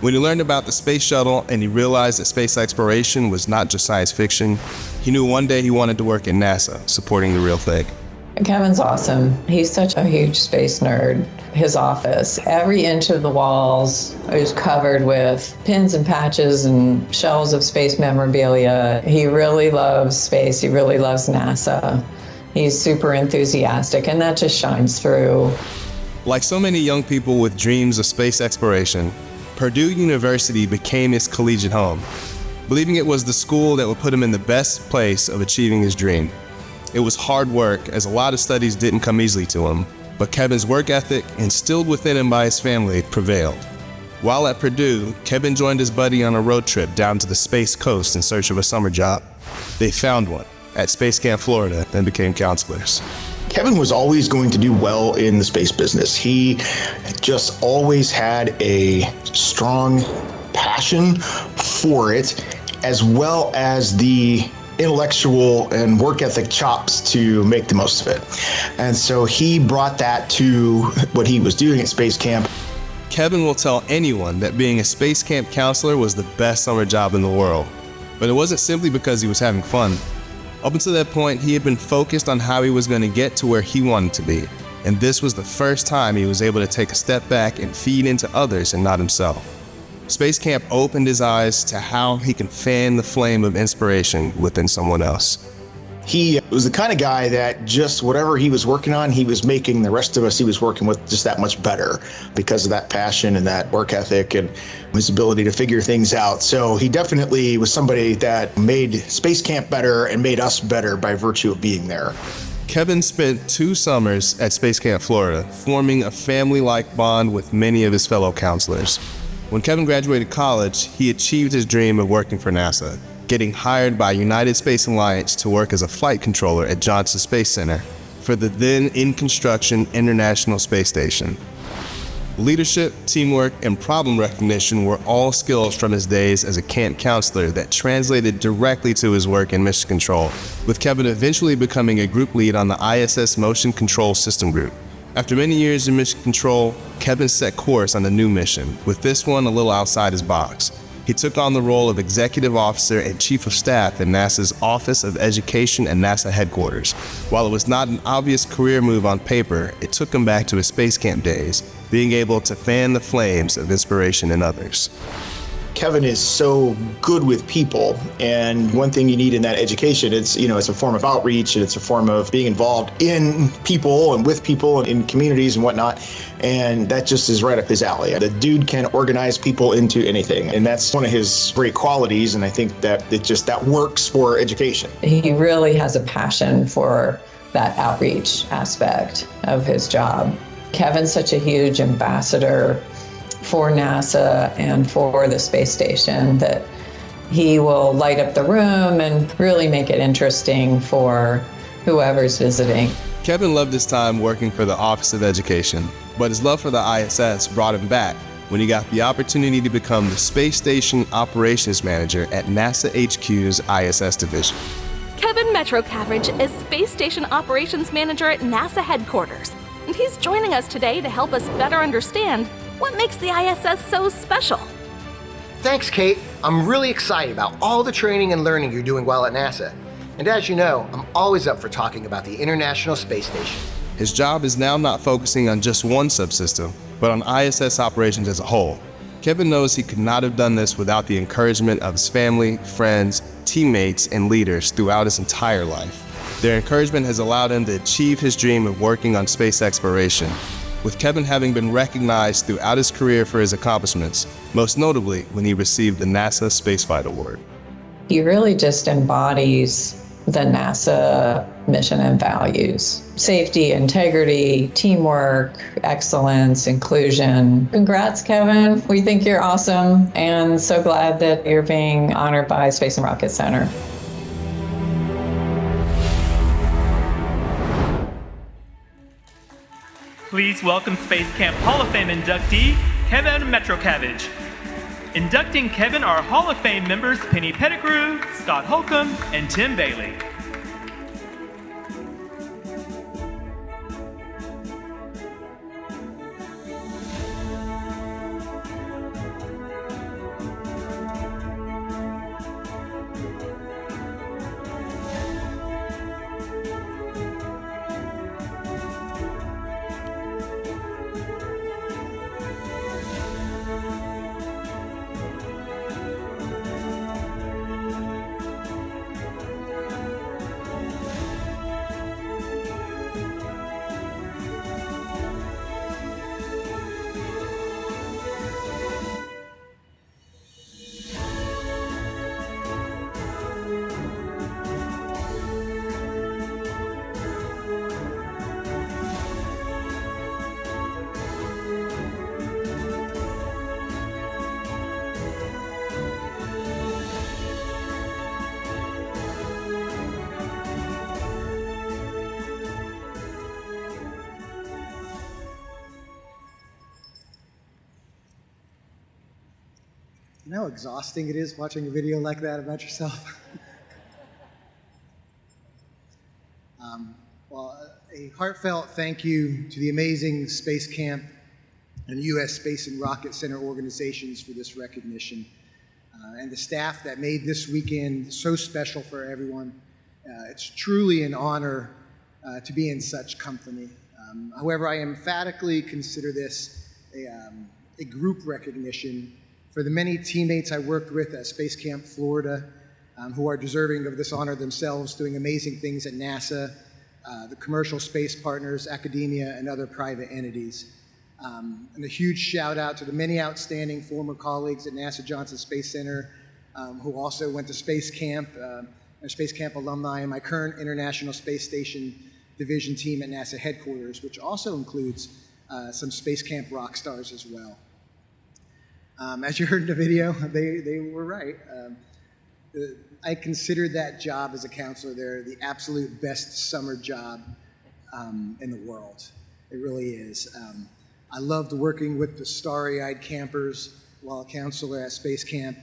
When he learned about the space shuttle and he realized that space exploration was not just science fiction, he knew one day he wanted to work at NASA, supporting the real thing. Kevin's awesome. He's such a huge space nerd. His office, every inch of the walls is covered with pins and patches and shelves of space memorabilia. He really loves space. He really loves NASA. He's super enthusiastic, and that just shines through. Like so many young people with dreams of space exploration, Purdue University became his collegiate home, believing it was the school that would put him in the best place of achieving his dream. It was hard work, as a lot of studies didn't come easily to him, but Kevin's work ethic, instilled within him by his family, prevailed. While at Purdue, Kevin joined his buddy on a road trip down to the Space Coast in search of a summer job. They found one, at Space Camp Florida and became counselors. Kevin was always going to do well in the space business. He just always had a strong passion for it, as well as the intellectual and work ethic chops to make the most of it. And so he brought that to what he was doing at Space Camp. Kevin will tell anyone that being a Space Camp counselor was the best summer job in the world. But it wasn't simply because he was having fun. Up until that point, he had been focused on how he was going to get to where he wanted to be. And this was the first time he was able to take a step back and feed into others and not himself. Space Camp opened his eyes to how he can fan the flame of inspiration within someone else. He was the kind of guy that just whatever he was working on, he was making the rest of us he was working with just that much better because of that passion and that work ethic and his ability to figure things out. So he definitely was somebody that made Space Camp better and made us better by virtue of being there. Kevin spent 2 summers at Space Camp Florida, forming a family-like bond with many of his fellow counselors. When Kevin graduated college, he achieved his dream of working for NASA, getting hired by United Space Alliance to work as a flight controller at Johnson Space Center for the then in-construction International Space Station. Leadership, teamwork, and problem recognition were all skills from his days as a camp counselor that translated directly to his work in mission control, with Kevin eventually becoming a group lead on the ISS Motion Control System Group. After many years in mission control, Kevin set course on a new mission, with this one a little outside his box. He took on the role of Executive Officer and Chief of Staff in NASA's Office of Education and NASA headquarters. While it was not an obvious career move on paper, it took him back to his Space Camp days, being able to fan the flames of inspiration in others. Kevin is so good with people, and one thing you need in that education, it's a form of outreach, and it's a form of being involved in people and with people and in communities and whatnot, and that just is right up his alley. The dude can organize people into anything, and that's one of his great qualities, and I think that that works for education. He really has a passion for that outreach aspect of his job. Kevin's such a huge ambassador for NASA and for the space station that he will light up the room and really make it interesting for whoever's visiting. Kevin loved his time working for the Office of Education, but his love for the ISS brought him back when he got the opportunity to become the Space Station Operations Manager at NASA HQ's ISS division. Kevin Metrocavage is Space Station Operations Manager at NASA headquarters, and he's joining us today to help us better understand what makes the ISS so special. Thanks, Kate. I'm really excited about all the training and learning you're doing while at NASA. And as you know, I'm always up for talking about the International Space Station. His job is now not focusing on just one subsystem, but on ISS operations as a whole. Kevin knows he could not have done this without the encouragement of his family, friends, teammates, and leaders throughout his entire life. Their encouragement has allowed him to achieve his dream of working on space exploration, with Kevin having been recognized throughout his career for his accomplishments, most notably when he received the NASA Spaceflight Award. He really just embodies the NASA mission and values. Safety, integrity, teamwork, excellence, inclusion. Congrats, Kevin. We think you're awesome and so glad that you're being honored by Space and Rocket Center. Please welcome Space Camp Hall of Fame inductee, Kevin Metrocavage. Inducting Kevin are Hall of Fame members Penny Pettigrew, Scott Holcomb, and Tim Bailey. You know how exhausting it is watching a video like that about yourself? Well, a heartfelt thank you to the amazing Space Camp and U.S. Space and Rocket Center organizations for this recognition, and the staff that made this weekend so special for everyone. It's truly an honor to be in such company. However, I emphatically consider this a group recognition for the many teammates I worked with at Space Camp Florida, who are deserving of this honor themselves, doing amazing things at NASA, the commercial space partners, academia, and other private entities. And a huge shout out to the many outstanding former colleagues at NASA Johnson Space Center who also went to Space Camp, and Space Camp alumni, and my current International Space Station Division team at NASA headquarters, which also includes some Space Camp rock stars as well. As you heard in the video, they were right. I considered that job as a counselor there the absolute best summer job in the world. It really is. I loved working with the starry-eyed campers while a counselor at Space Camp,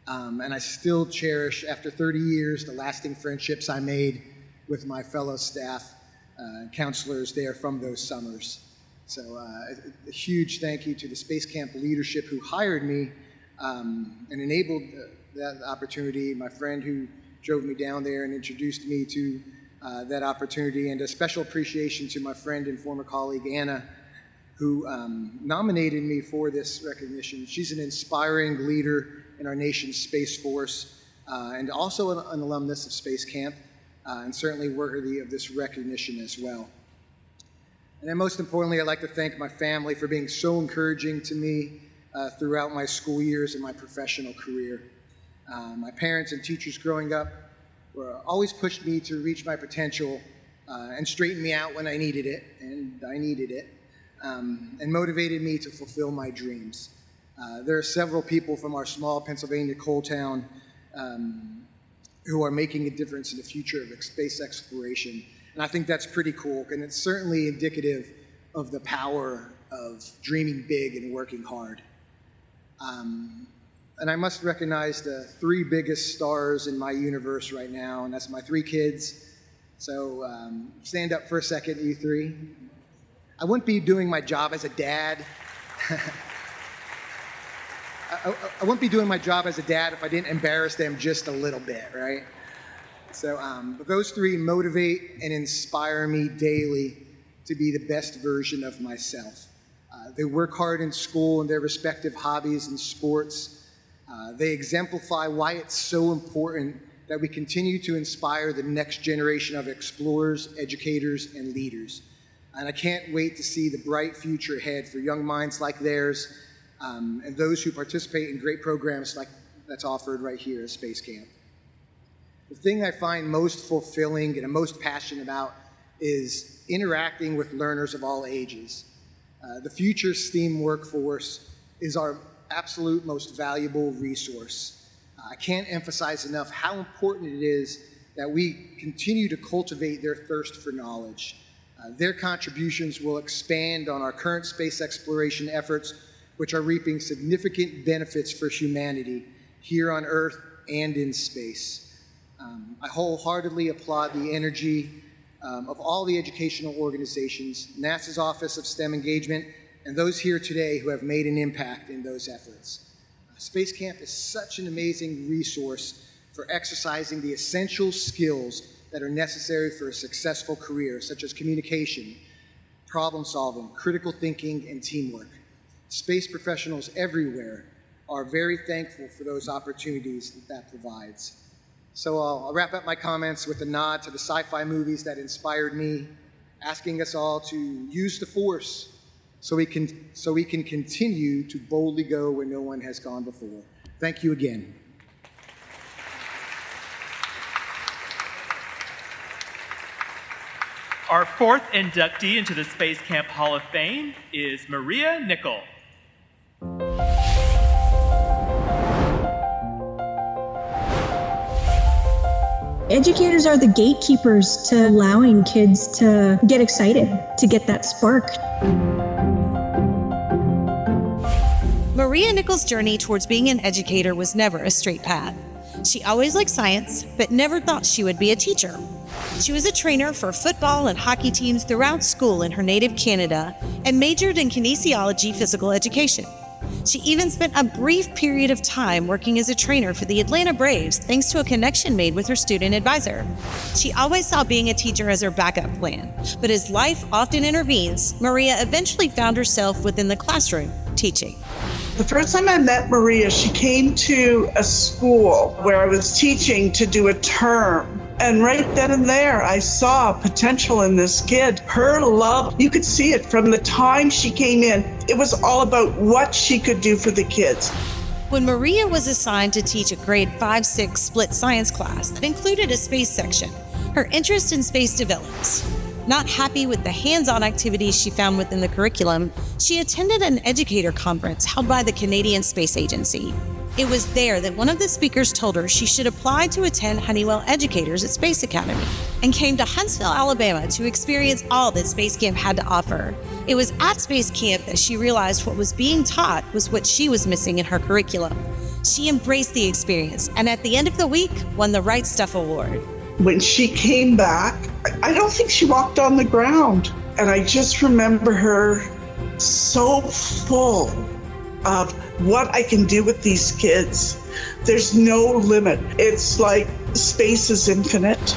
and I still cherish, after 30 years, the lasting friendships I made with my fellow staff counselors there from those summers. So a huge thank you to the Space Camp leadership who hired me and enabled that opportunity, my friend who drove me down there and introduced me to that opportunity, and a special appreciation to my friend and former colleague Anna, who nominated me for this recognition. She's an inspiring leader in our nation's Space Force and also an alumnus of Space Camp, and certainly worthy of this recognition as well. And then most importantly, I'd like to thank my family for being so encouraging to me throughout my school years and my professional career. My parents and teachers growing up always pushed me to reach my potential and straightened me out when I needed it, and I needed it, and motivated me to fulfill my dreams. There are several people from our small Pennsylvania coal town who are making a difference in the future of space exploration, and I think that's pretty cool, and it's certainly indicative of the power of dreaming big and working hard. And I must recognize the three biggest stars in my universe right now, and that's my three kids. So stand up for a second, you three. I wouldn't be doing my job as a dad. I wouldn't be doing my job as a dad if I didn't embarrass them just a little bit, right? So but those three motivate and inspire me daily to be the best version of myself. They work hard in school and their respective hobbies and sports. They exemplify why it's so important that we continue to inspire the next generation of explorers, educators, and leaders. And I can't wait to see the bright future ahead for young minds like theirs and those who participate in great programs like that's offered right here at Space Camp. The thing I find most fulfilling and most passionate about is interacting with learners of all ages. The future STEAM workforce is our absolute most valuable resource. I can't emphasize enough how important it is that we continue to cultivate their thirst for knowledge. Their contributions will expand on our current space exploration efforts, which are reaping significant benefits for humanity here on Earth and in space. I wholeheartedly applaud the energy of all the educational organizations, NASA's Office of STEM Engagement, and those here today who have made an impact in those efforts. Space Camp is such an amazing resource for exercising the essential skills that are necessary for a successful career, such as communication, problem solving, critical thinking, and teamwork. Space professionals everywhere are very thankful for those opportunities that provides. So I'll wrap up my comments with a nod to the sci-fi movies that inspired me, asking us all to use the Force so we can continue to boldly go where no one has gone before. Thank you again. Our fourth inductee into the Space Camp Hall of Fame is Maria Nickel. Educators are the gatekeepers to allowing kids to get excited, to get that spark. Maria Maria Nichols' journey towards being an educator was never a straight path. She always liked science, but never thought she would be a teacher. She was a trainer for football and hockey teams throughout school in her native Canada and majored in kinesiology physical education. She even spent a brief period of time working as a trainer for the Atlanta Braves thanks to a connection made with her student advisor. She always saw being a teacher as her backup plan, but as life often intervenes, Maria eventually found herself within the classroom teaching. The first time I met Maria, she came to a school where I was teaching to do a term. And right then and there, I saw potential in this kid. Her love, you could see it from the time she came in. It was all about what she could do for the kids. When Maria was assigned to teach a grade 5-6 split science class that included a space section, her interest in space developed. Not happy with the hands-on activities she found within the curriculum, she attended an educator conference held by the Canadian Space Agency. It was there that one of the speakers told her she should apply to attend Honeywell Educators at Space Academy and came to Huntsville, Alabama to experience all that Space Camp had to offer. It was at Space Camp that she realized what was being taught was what she was missing in her curriculum. She embraced the experience and at the end of the week won the Right Stuff Award. When she came back, I don't think she walked on the ground. And I just remember her so full of what I can do with these kids. There's no limit. It's like space is infinite.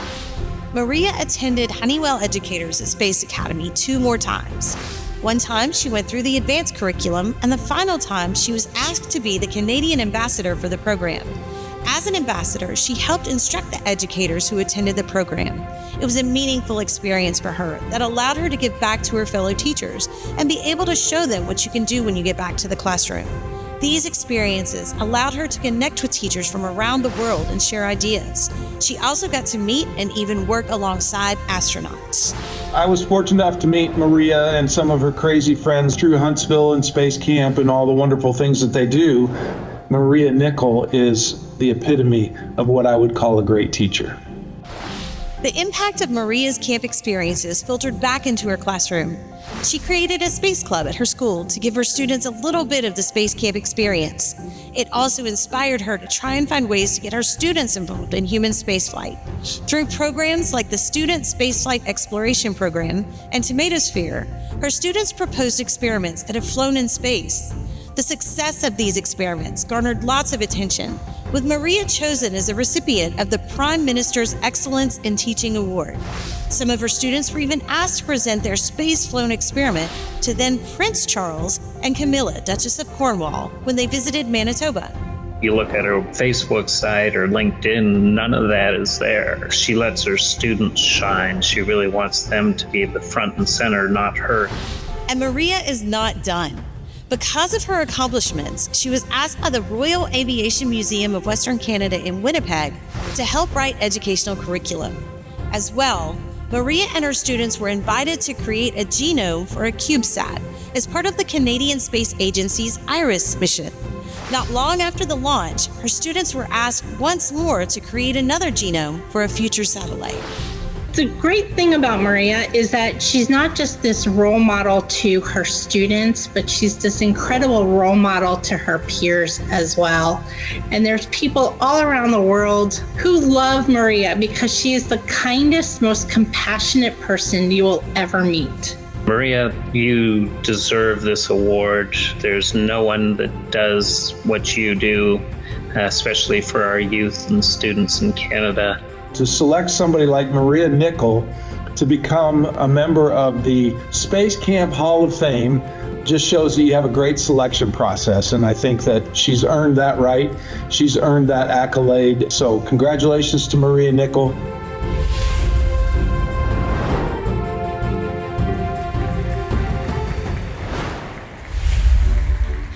Maria attended Honeywell Educators at Space Academy 2 more times. One time she went through the advanced curriculum, and the final time she was asked to be the Canadian ambassador for the program. As an ambassador, she helped instruct the educators who attended the program. It was a meaningful experience for her that allowed her to give back to her fellow teachers and be able to show them what you can do when you get back to the classroom. These experiences allowed her to connect with teachers from around the world and share ideas. She also got to meet and even work alongside astronauts. I was fortunate enough to meet Maria and some of her crazy friends through Huntsville and Space Camp and all the wonderful things that they do. Maria Nichols is the epitome of what I would call a great teacher. The impact of Maria's camp experiences filtered back into her classroom. She created a space club at her school to give her students a little bit of the space camp experience. It also inspired her to try and find ways to get her students involved in human spaceflight. Through programs like the Student Spaceflight Exploration Program and Tomatosphere, her students proposed experiments that have flown in space. The success of these experiments garnered lots of attention, with Maria chosen as a recipient of the Prime Minister's Excellence in Teaching Award. Some of her students were even asked to present their space-flown experiment to then Prince Charles and Camilla, Duchess of Cornwall, when they visited Manitoba. You look at her Facebook site or LinkedIn, none of that is there. She lets her students shine. She really wants them to be the front and center, not her. And Maria is not done. Because of her accomplishments, she was asked by the Royal Aviation Museum of Western Canada in Winnipeg to help write educational curriculum. As well, Maria and her students were invited to create a genome for a CubeSat as part of the Canadian Space Agency's IRIS mission. Not long after the launch, her students were asked once more to create another genome for a future satellite. The great thing about Maria is that she's not just this role model to her students, but she's this incredible role model to her peers as well. And there's people all around the world who love Maria because she is the kindest, most compassionate person you will ever meet. Maria, you deserve this award. There's no one that does what you do, especially for our youth and students in Canada. To select somebody like Maria Nichols to become a member of the Space Camp Hall of Fame just shows that you have a great selection process, and I think that she's earned that right. She's earned that accolade. So congratulations to Maria Nichols.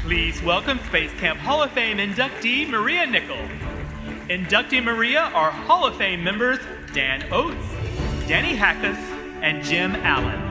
Please welcome Space Camp Hall of Fame inductee Maria Nichols. Inducting Maria are Hall of Fame members Dan Oates, Danny Hackus, and Jim Allen.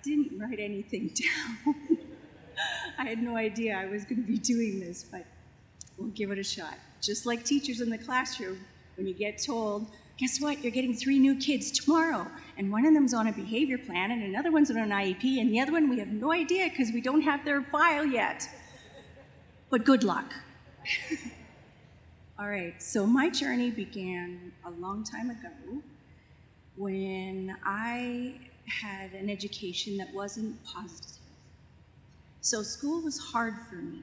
didn't write anything down. I had no idea I was going to be doing this, but we'll give it a shot. Just like teachers in the classroom, when you get told, guess what, you're getting 3 new kids tomorrow, and one of them's on a behavior plan, and another one's on an IEP, and the other one we have no idea because we don't have their file yet. But good luck. All right, so my journey began a long time ago when I had an education that wasn't positive. So school was hard for me,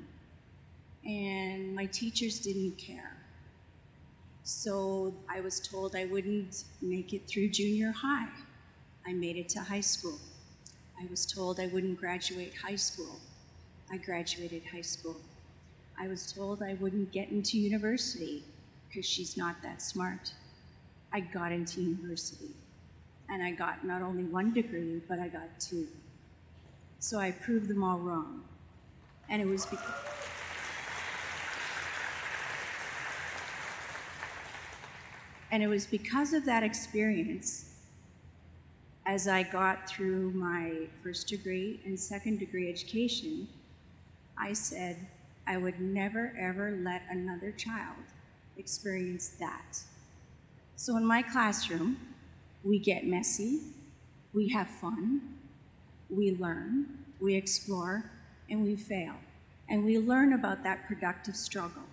and my teachers didn't care. So I was told I wouldn't make it through junior high. I made it to high school. I was told I wouldn't graduate high school. I graduated high school. I was told I wouldn't get into university because she's not that smart. I got into university, and I got not only 1 degree, but I got 2. So I proved them all wrong. And it was because of that experience, as I got through my first degree and second degree education, I said I would never ever let another child experience that. So in my classroom, we get messy, we have fun, we learn, we explore, and we fail. And we learn about that productive struggle,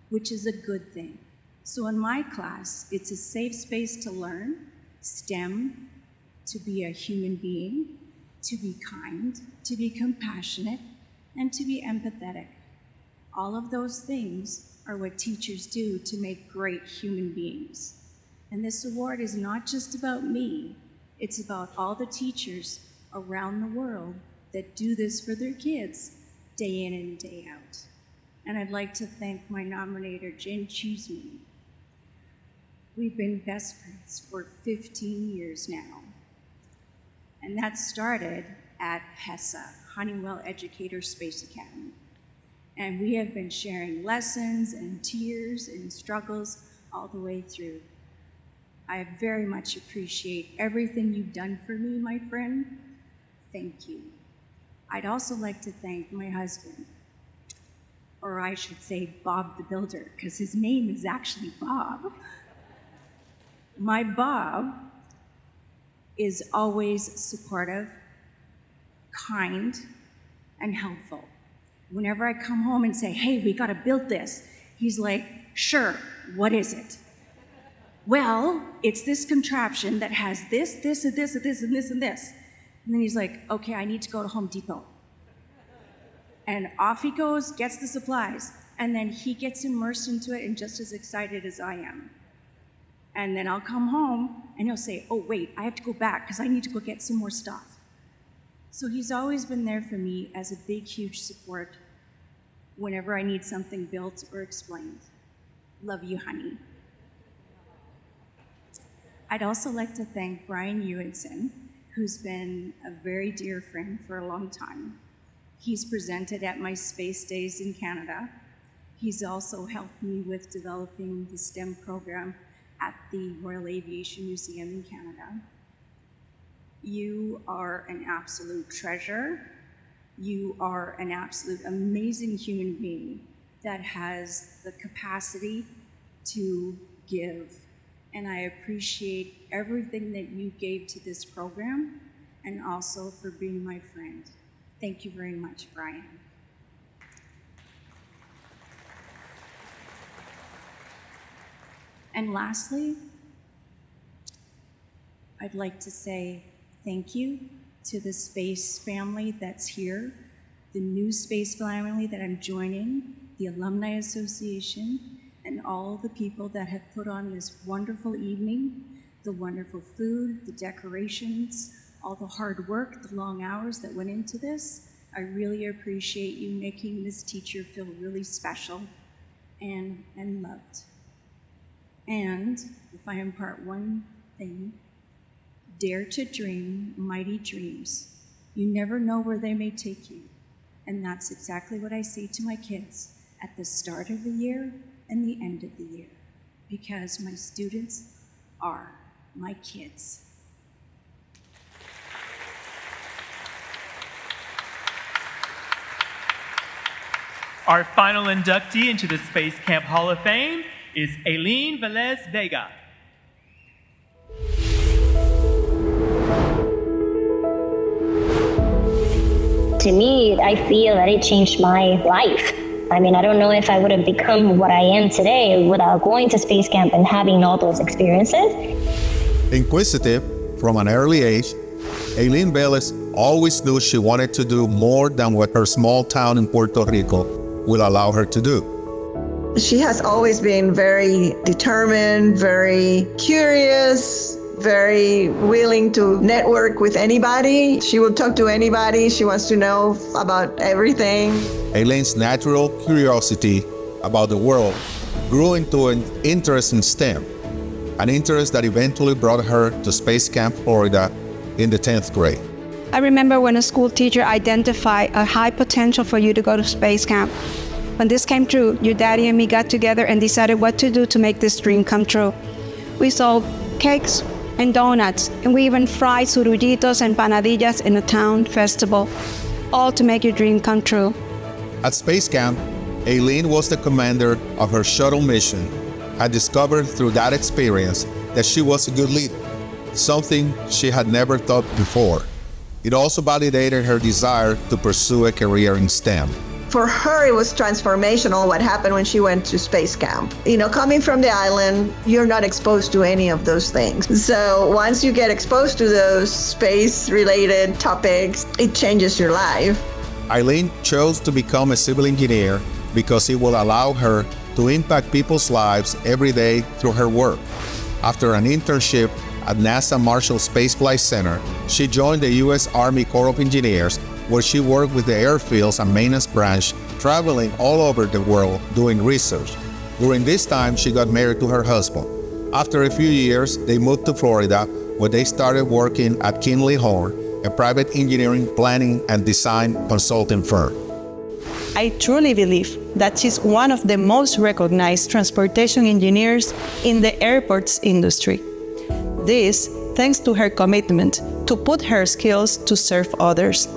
which is a good thing. So in my class, it's a safe space to learn, STEM, to be a human being, to be kind, to be compassionate, and to be empathetic. All of those things are what teachers do to make great human beings. And this award is not just about me, it's about all the teachers around the world that do this for their kids day in and day out. And I'd like to thank my nominator, Jen Cheeseman. We've been best friends for 15 years now. And that started at HESA, Honeywell Educator Space Academy. And we have been sharing lessons and tears and struggles all the way through. I very much appreciate everything you've done for me, my friend. Thank you. I'd also like to thank my husband, or I should say Bob the Builder, because his name is actually Bob. My Bob is always supportive, kind, and helpful. Whenever I come home and say, hey, we gotta build this, he's like, sure, what is it? Well, it's this contraption that has this, this, and this, and this, and this, and this. And then he's like, okay, I need to go to Home Depot. And off he goes, gets the supplies, and then he gets immersed into it and just as excited as I am. And then I'll come home and he'll say, oh wait, I have to go back because I need to go get some more stuff. So he's always been there for me as a big, huge support whenever I need something built or explained. Love you, honey. I'd also like to thank Brian Ewenson, who's been a very dear friend for a long time. He's presented at my space days in Canada. He's also helped me with developing the STEM program at the Royal Aviation Museum in Canada. You are an absolute treasure. You are an absolute amazing human being that has the capacity to give. And I appreciate everything that you gave to this program and also for being my friend. Thank you very much, Brian. And lastly, I'd like to say thank you to the space family that's here, the new space family that I'm joining, the Alumni Association, and all the people that have put on this wonderful evening, the wonderful food, the decorations, all the hard work, the long hours that went into this. I really appreciate you making this teacher feel really special and loved. And if I impart one thing, dare to dream mighty dreams. You never know where they may take you. And that's exactly what I say to my kids at the start of the year and the end of the year, because my students are my kids. Our final inductee into the Space Camp Hall of Fame is Eileen Velez-Vega. To me, I feel that it changed my life. I mean, I don't know if I would have become what I am today without going to space camp and having all those experiences. Inquisitive from an early age, Eileen Velez always knew she wanted to do more than what her small town in Puerto Rico will allow her to do. She has always been very determined, very curious, very willing to network with anybody. She will talk to anybody. She wants to know about everything. Eileen's natural curiosity about the world grew into an interest in STEM, an interest that eventually brought her to Space Camp Florida in the 10th grade. I remember when a school teacher identified a high potential for you to go to space camp. When this came true, your daddy and me got together and decided what to do to make this dream come true. We sold cakes and donuts, and we even fried surullitos and panadillas in a town festival, all to make your dream come true. At Space Camp, Eileen was the commander of her shuttle mission and discovered through that experience that she was a good leader, something she had never thought before. It also validated her desire to pursue a career in STEM. For her, it was transformational what happened when she went to space camp. You know, coming from the island, you're not exposed to any of those things. So once you get exposed to those space-related topics, it changes your life. Eileen chose to become a civil engineer because it will allow her to impact people's lives every day through her work. After an internship at NASA Marshall Space Flight Center, she joined the U.S. Army Corps of Engineers, where she worked with the Airfields and Maintenance Branch, traveling all over the world doing research. During this time, she got married to her husband. After a few years, they moved to Florida, where they started working at Kinley Horn, a private engineering, planning, and design consulting firm. I truly believe that she's one of the most recognized transportation engineers in the airports industry. This thanks to her commitment to put her skills to serve others.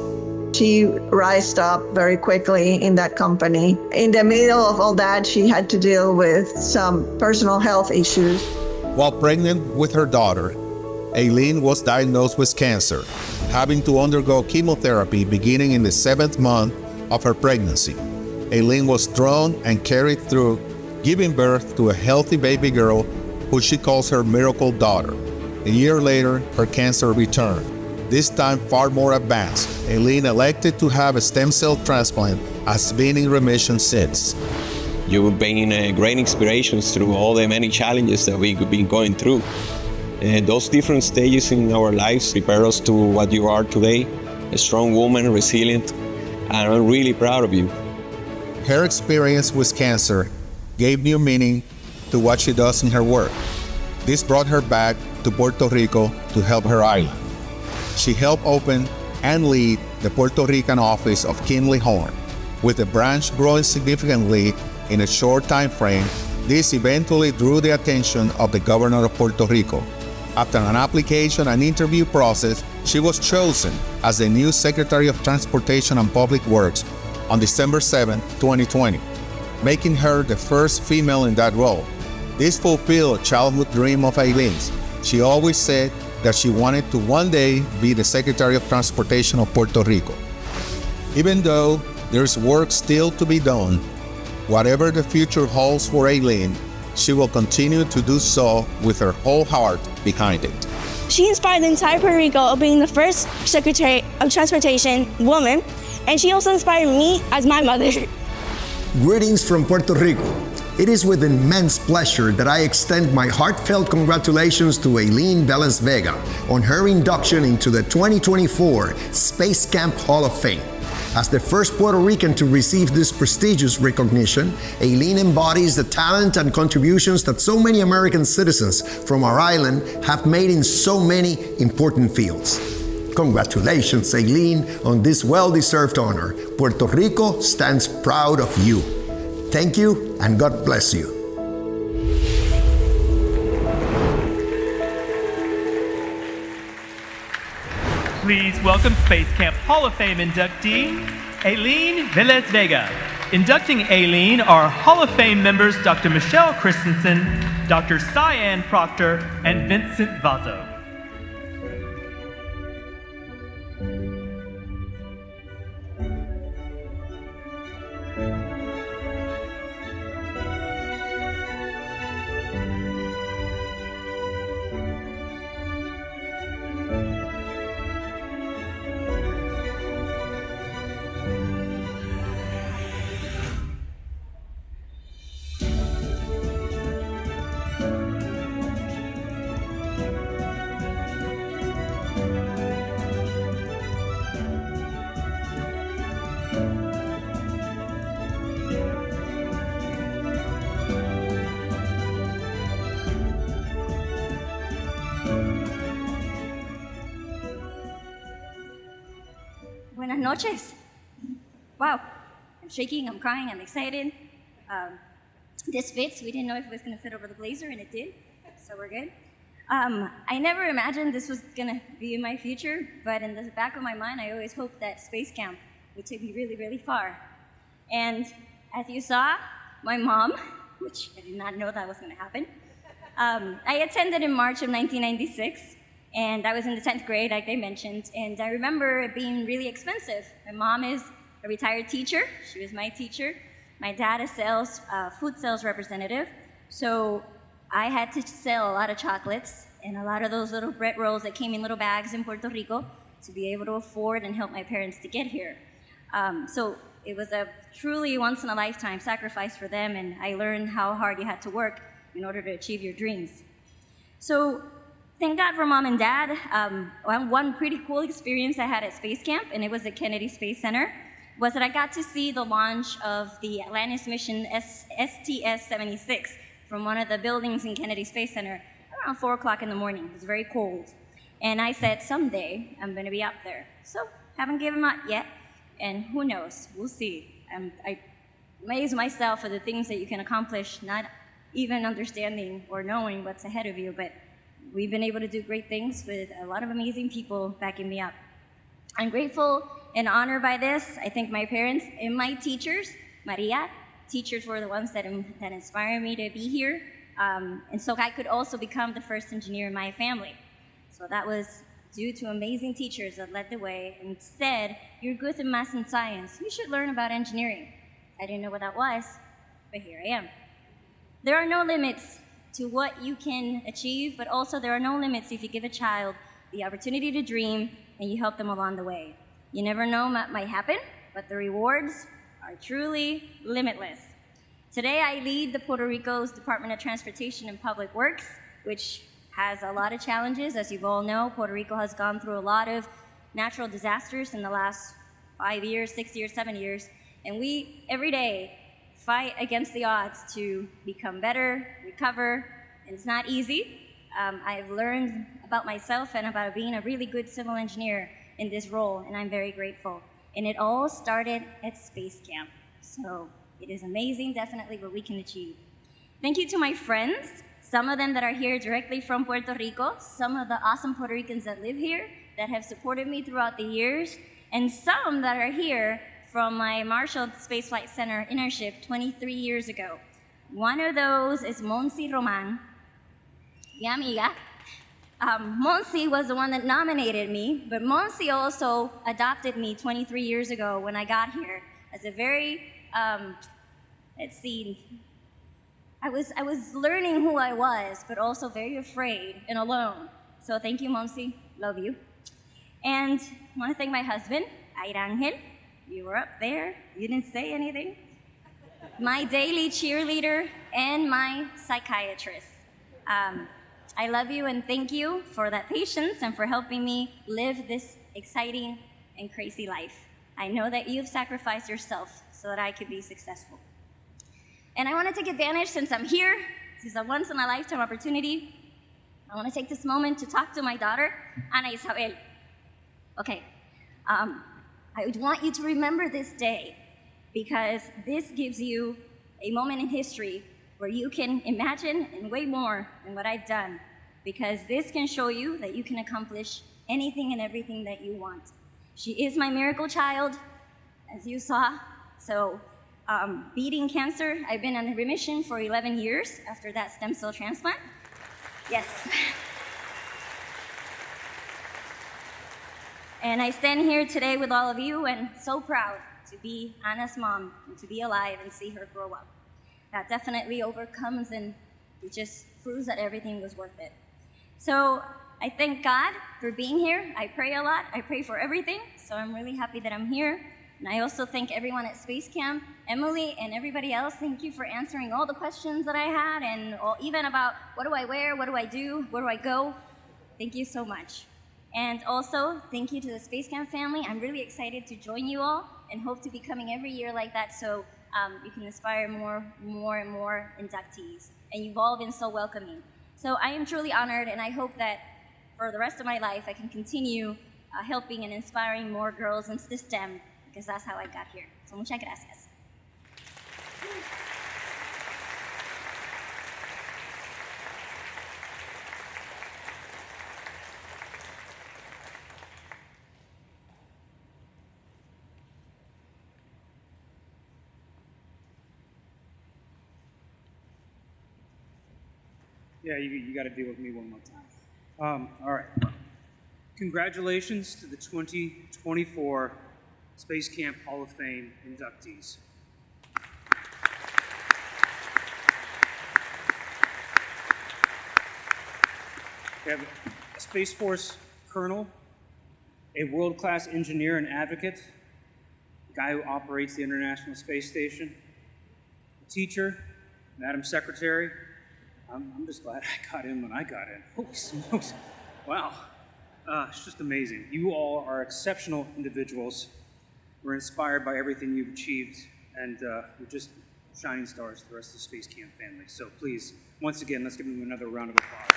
She rised up very quickly in that company. In the middle of all that, she had to deal with some personal health issues. While pregnant with her daughter, Eileen was diagnosed with cancer, having to undergo chemotherapy beginning in the 7th month of her pregnancy. Eileen was strong and carried through, giving birth to a healthy baby girl who she calls her miracle daughter. A year later, her cancer returned. This time far more advanced. Eileen elected to have a stem cell transplant, has been in remission since. You've been great inspirations through all the many challenges that we've been going through. Those different stages in our lives prepare us to what you are today, a strong woman, resilient, and I'm really proud of you. Her experience with cancer gave new meaning to what she does in her work. This brought her back to Puerto Rico to help her island. She helped open and lead the Puerto Rican office of Kinley Horn. With the branch growing significantly in a short time frame, this eventually drew the attention of the governor of Puerto Rico. After an application and interview process, she was chosen as the new Secretary of Transportation and Public Works on December 7, 2020, making her the first female in that role. This fulfilled a childhood dream of Eileen's. She always said that she wanted to one day be the Secretary of Transportation of Puerto Rico. Even though there's work still to be done, whatever the future holds for Eileen, she will continue to do so with her whole heart behind it. She inspired the entire Puerto Rico of being the first Secretary of Transportation woman, and she also inspired me as my mother. Greetings from Puerto Rico. It is with immense pleasure that I extend my heartfelt congratulations to Eileen Velez-Vega on her induction into the 2024 Space Camp Hall of Fame. As the first Puerto Rican to receive this prestigious recognition, Eileen embodies the talent and contributions that so many American citizens from our island have made in so many important fields. Congratulations, Eileen, on this well-deserved honor. Puerto Rico stands proud of you. Thank you, and God bless you. Please welcome Space Camp Hall of Fame inductee, Eileen Velez-Vega. Inducting Eileen are Hall of Fame members Dr. Michelle Christensen, Dr. Cyan Proctor, and Vincent Vazo. Buenas noches. Wow, I'm shaking, I'm crying, I'm excited. This fits. We didn't know if it was going to fit over the blazer, and it did, so we're good. I never imagined this was going to be in my future, but in the back of my mind, I always hoped that space camp would take me really, really far. And as you saw, my mom, which I did not know that was going to happen, I attended in March of 1996. And I was in the 10th grade, like I mentioned, and I remember it being really expensive. My mom is a retired teacher. She was my teacher. My dad is food sales representative. So I had to sell a lot of chocolates and a lot of those little bread rolls that came in little bags in Puerto Rico to be able to afford and help my parents to get here. So it was a truly once-in-a-lifetime sacrifice for them, and I learned how hard you had to work in order to achieve your dreams. So thank God for Mom and Dad. One pretty cool experience I had at Space Camp, and it was at Kennedy Space Center, was that I got to see the launch of the Atlantis mission STS-76 from one of the buildings in Kennedy Space Center around 4 o'clock in the morning. It was very cold. And I said, someday I'm going to be up there. So haven't given up yet, and who knows? We'll see. I amaze myself at the things that you can accomplish, not even understanding or knowing what's ahead of you, but we've been able to do great things with a lot of amazing people backing me up. I'm grateful and honored by this. I thank my parents and my teachers. Maria, teachers were the ones that inspired me to be here. And so I could also become the first engineer in my family. So that was due to amazing teachers that led the way and said, you're good in math and science. You should learn about engineering. I didn't know what that was, but here I am. There are no limits to what you can achieve, but also there are no limits if you give a child the opportunity to dream and you help them along the way. You never know what might happen, but the rewards are truly limitless. Today I lead the Puerto Rico's Department of Transportation and Public Works, which has a lot of challenges. As you all know, Puerto Rico has gone through a lot of natural disasters in the last 5 years, 6 years, 7 years, and we, every day, fight against the odds to become better, recover, and it's not easy. I've learned about myself and about being a really good civil engineer in this role, and I'm very grateful. And it all started at Space Camp. So it is amazing, definitely, what we can achieve. Thank you to my friends, some of them that are here directly from Puerto Rico, some of the awesome Puerto Ricans that live here that have supported me throughout the years, and some that are here from my Marshall Space Flight Center internship 23 years ago. One of those is Monsi Roman, mi amiga. Monsi was the one that nominated me, but Monsi also adopted me 23 years ago when I got here as a very, let's see, I was learning who I was, but also very afraid and alone. So thank you, Monsi, love you. And I want to thank my husband, Airangel. You were up there, you didn't say anything. My daily cheerleader and my psychiatrist. I love you and thank you for that patience and for helping me live this exciting and crazy life. I know that you've sacrificed yourself so that I could be successful. And I want to take advantage, since I'm here, this is a once-in-a-lifetime opportunity, I want to take this moment to talk to my daughter, Ana Isabel. Okay. I want you to remember this day because this gives you a moment in history where you can imagine and way more than what I've done, because this can show you that you can accomplish anything and everything that you want. She is my miracle child, as you saw, so beating cancer. I've been in remission for 11 years after that stem cell transplant. Yes. And I stand here today with all of you and so proud to be Anna's mom and to be alive and see her grow up. That definitely overcomes and it just proves that everything was worth it. So I thank God for being here. I pray a lot. I pray for everything. So I'm really happy that I'm here. And I also thank everyone at Space Camp, Emily and everybody else. Thank you for answering all the questions that I had and even about what do I wear, what do I do, where do I go. Thank you so much. And also, thank you to the Space Camp family. I'm really excited to join you all and hope to be coming every year like that so you can inspire more and more inductees. And you've all been so welcoming. So I am truly honored, and I hope that for the rest of my life I can continue helping and inspiring more girls into the STEM, because that's how I got here. So muchas gracias. Yeah, you got to deal with me one more time. All right. Congratulations to the 2024 Space Camp Hall of Fame inductees. We have a Space Force colonel, a world-class engineer and advocate, a guy who operates the International Space Station, a teacher, Madam Secretary. I'm just glad I got in when I got in. Holy smokes. Wow. It's just amazing. You all are exceptional individuals. We're inspired by everything you've achieved, and you're just shining stars to the rest of the Space Camp family. So please, once again, let's give them another round of applause.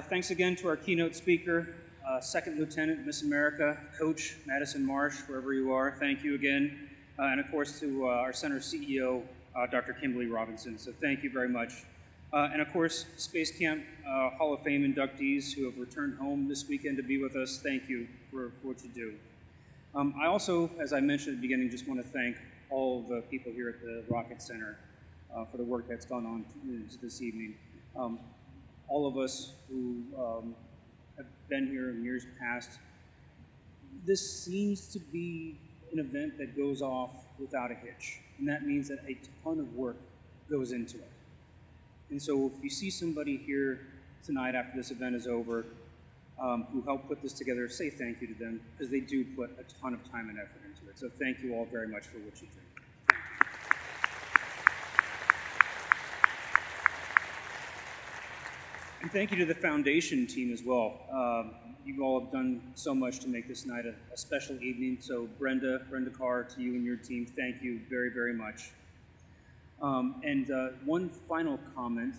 Thanks again to our keynote speaker, Second Lieutenant Miss America, Coach Madison Marsh, wherever you are. Thank you again. And of course to our center CEO, Dr. Kimberly Robinson. So thank you very much. And of course, Space Camp Hall of Fame inductees who have returned home this weekend to be with us. Thank you for what you do. I also, as I mentioned at the beginning, just want to thank all the people here at the Rocket Center for the work that's gone on this evening. All of us who have been here in years past, this seems to be an event that goes off without a hitch. And that means that a ton of work goes into it. And so if you see somebody here tonight after this event is over who helped put this together, say thank you to them, because they do put a ton of time and effort into it. So thank you all very much for what you do. And thank you to the foundation team as well. You all have done so much to make this night a special evening. So Brenda Carr, to you and your team, thank you very, very much. And one final comment,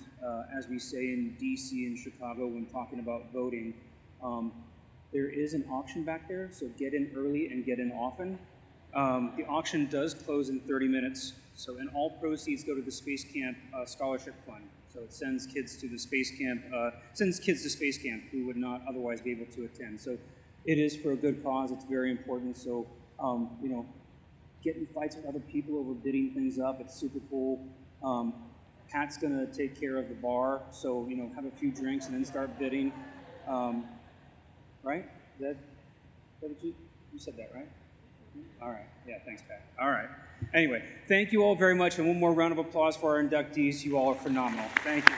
as we say in DC and Chicago when talking about voting, there is an auction back there, so get in early and get in often. The auction does close in 30 minutes, so and all proceeds go to the Space Camp Scholarship Fund. So it sends kids to Space Camp who would not otherwise be able to attend. So it is for a good cause. It's very important. So you know, get in fights with other people over bidding things up. It's super cool. Pat's gonna take care of the bar. So you know, have a few drinks and then start bidding. Right? Is that what you said that, right? All right. Yeah. Thanks, Pat. All right. Anyway, thank you all very much, and one more round of applause for our inductees. You all are phenomenal. Thank you.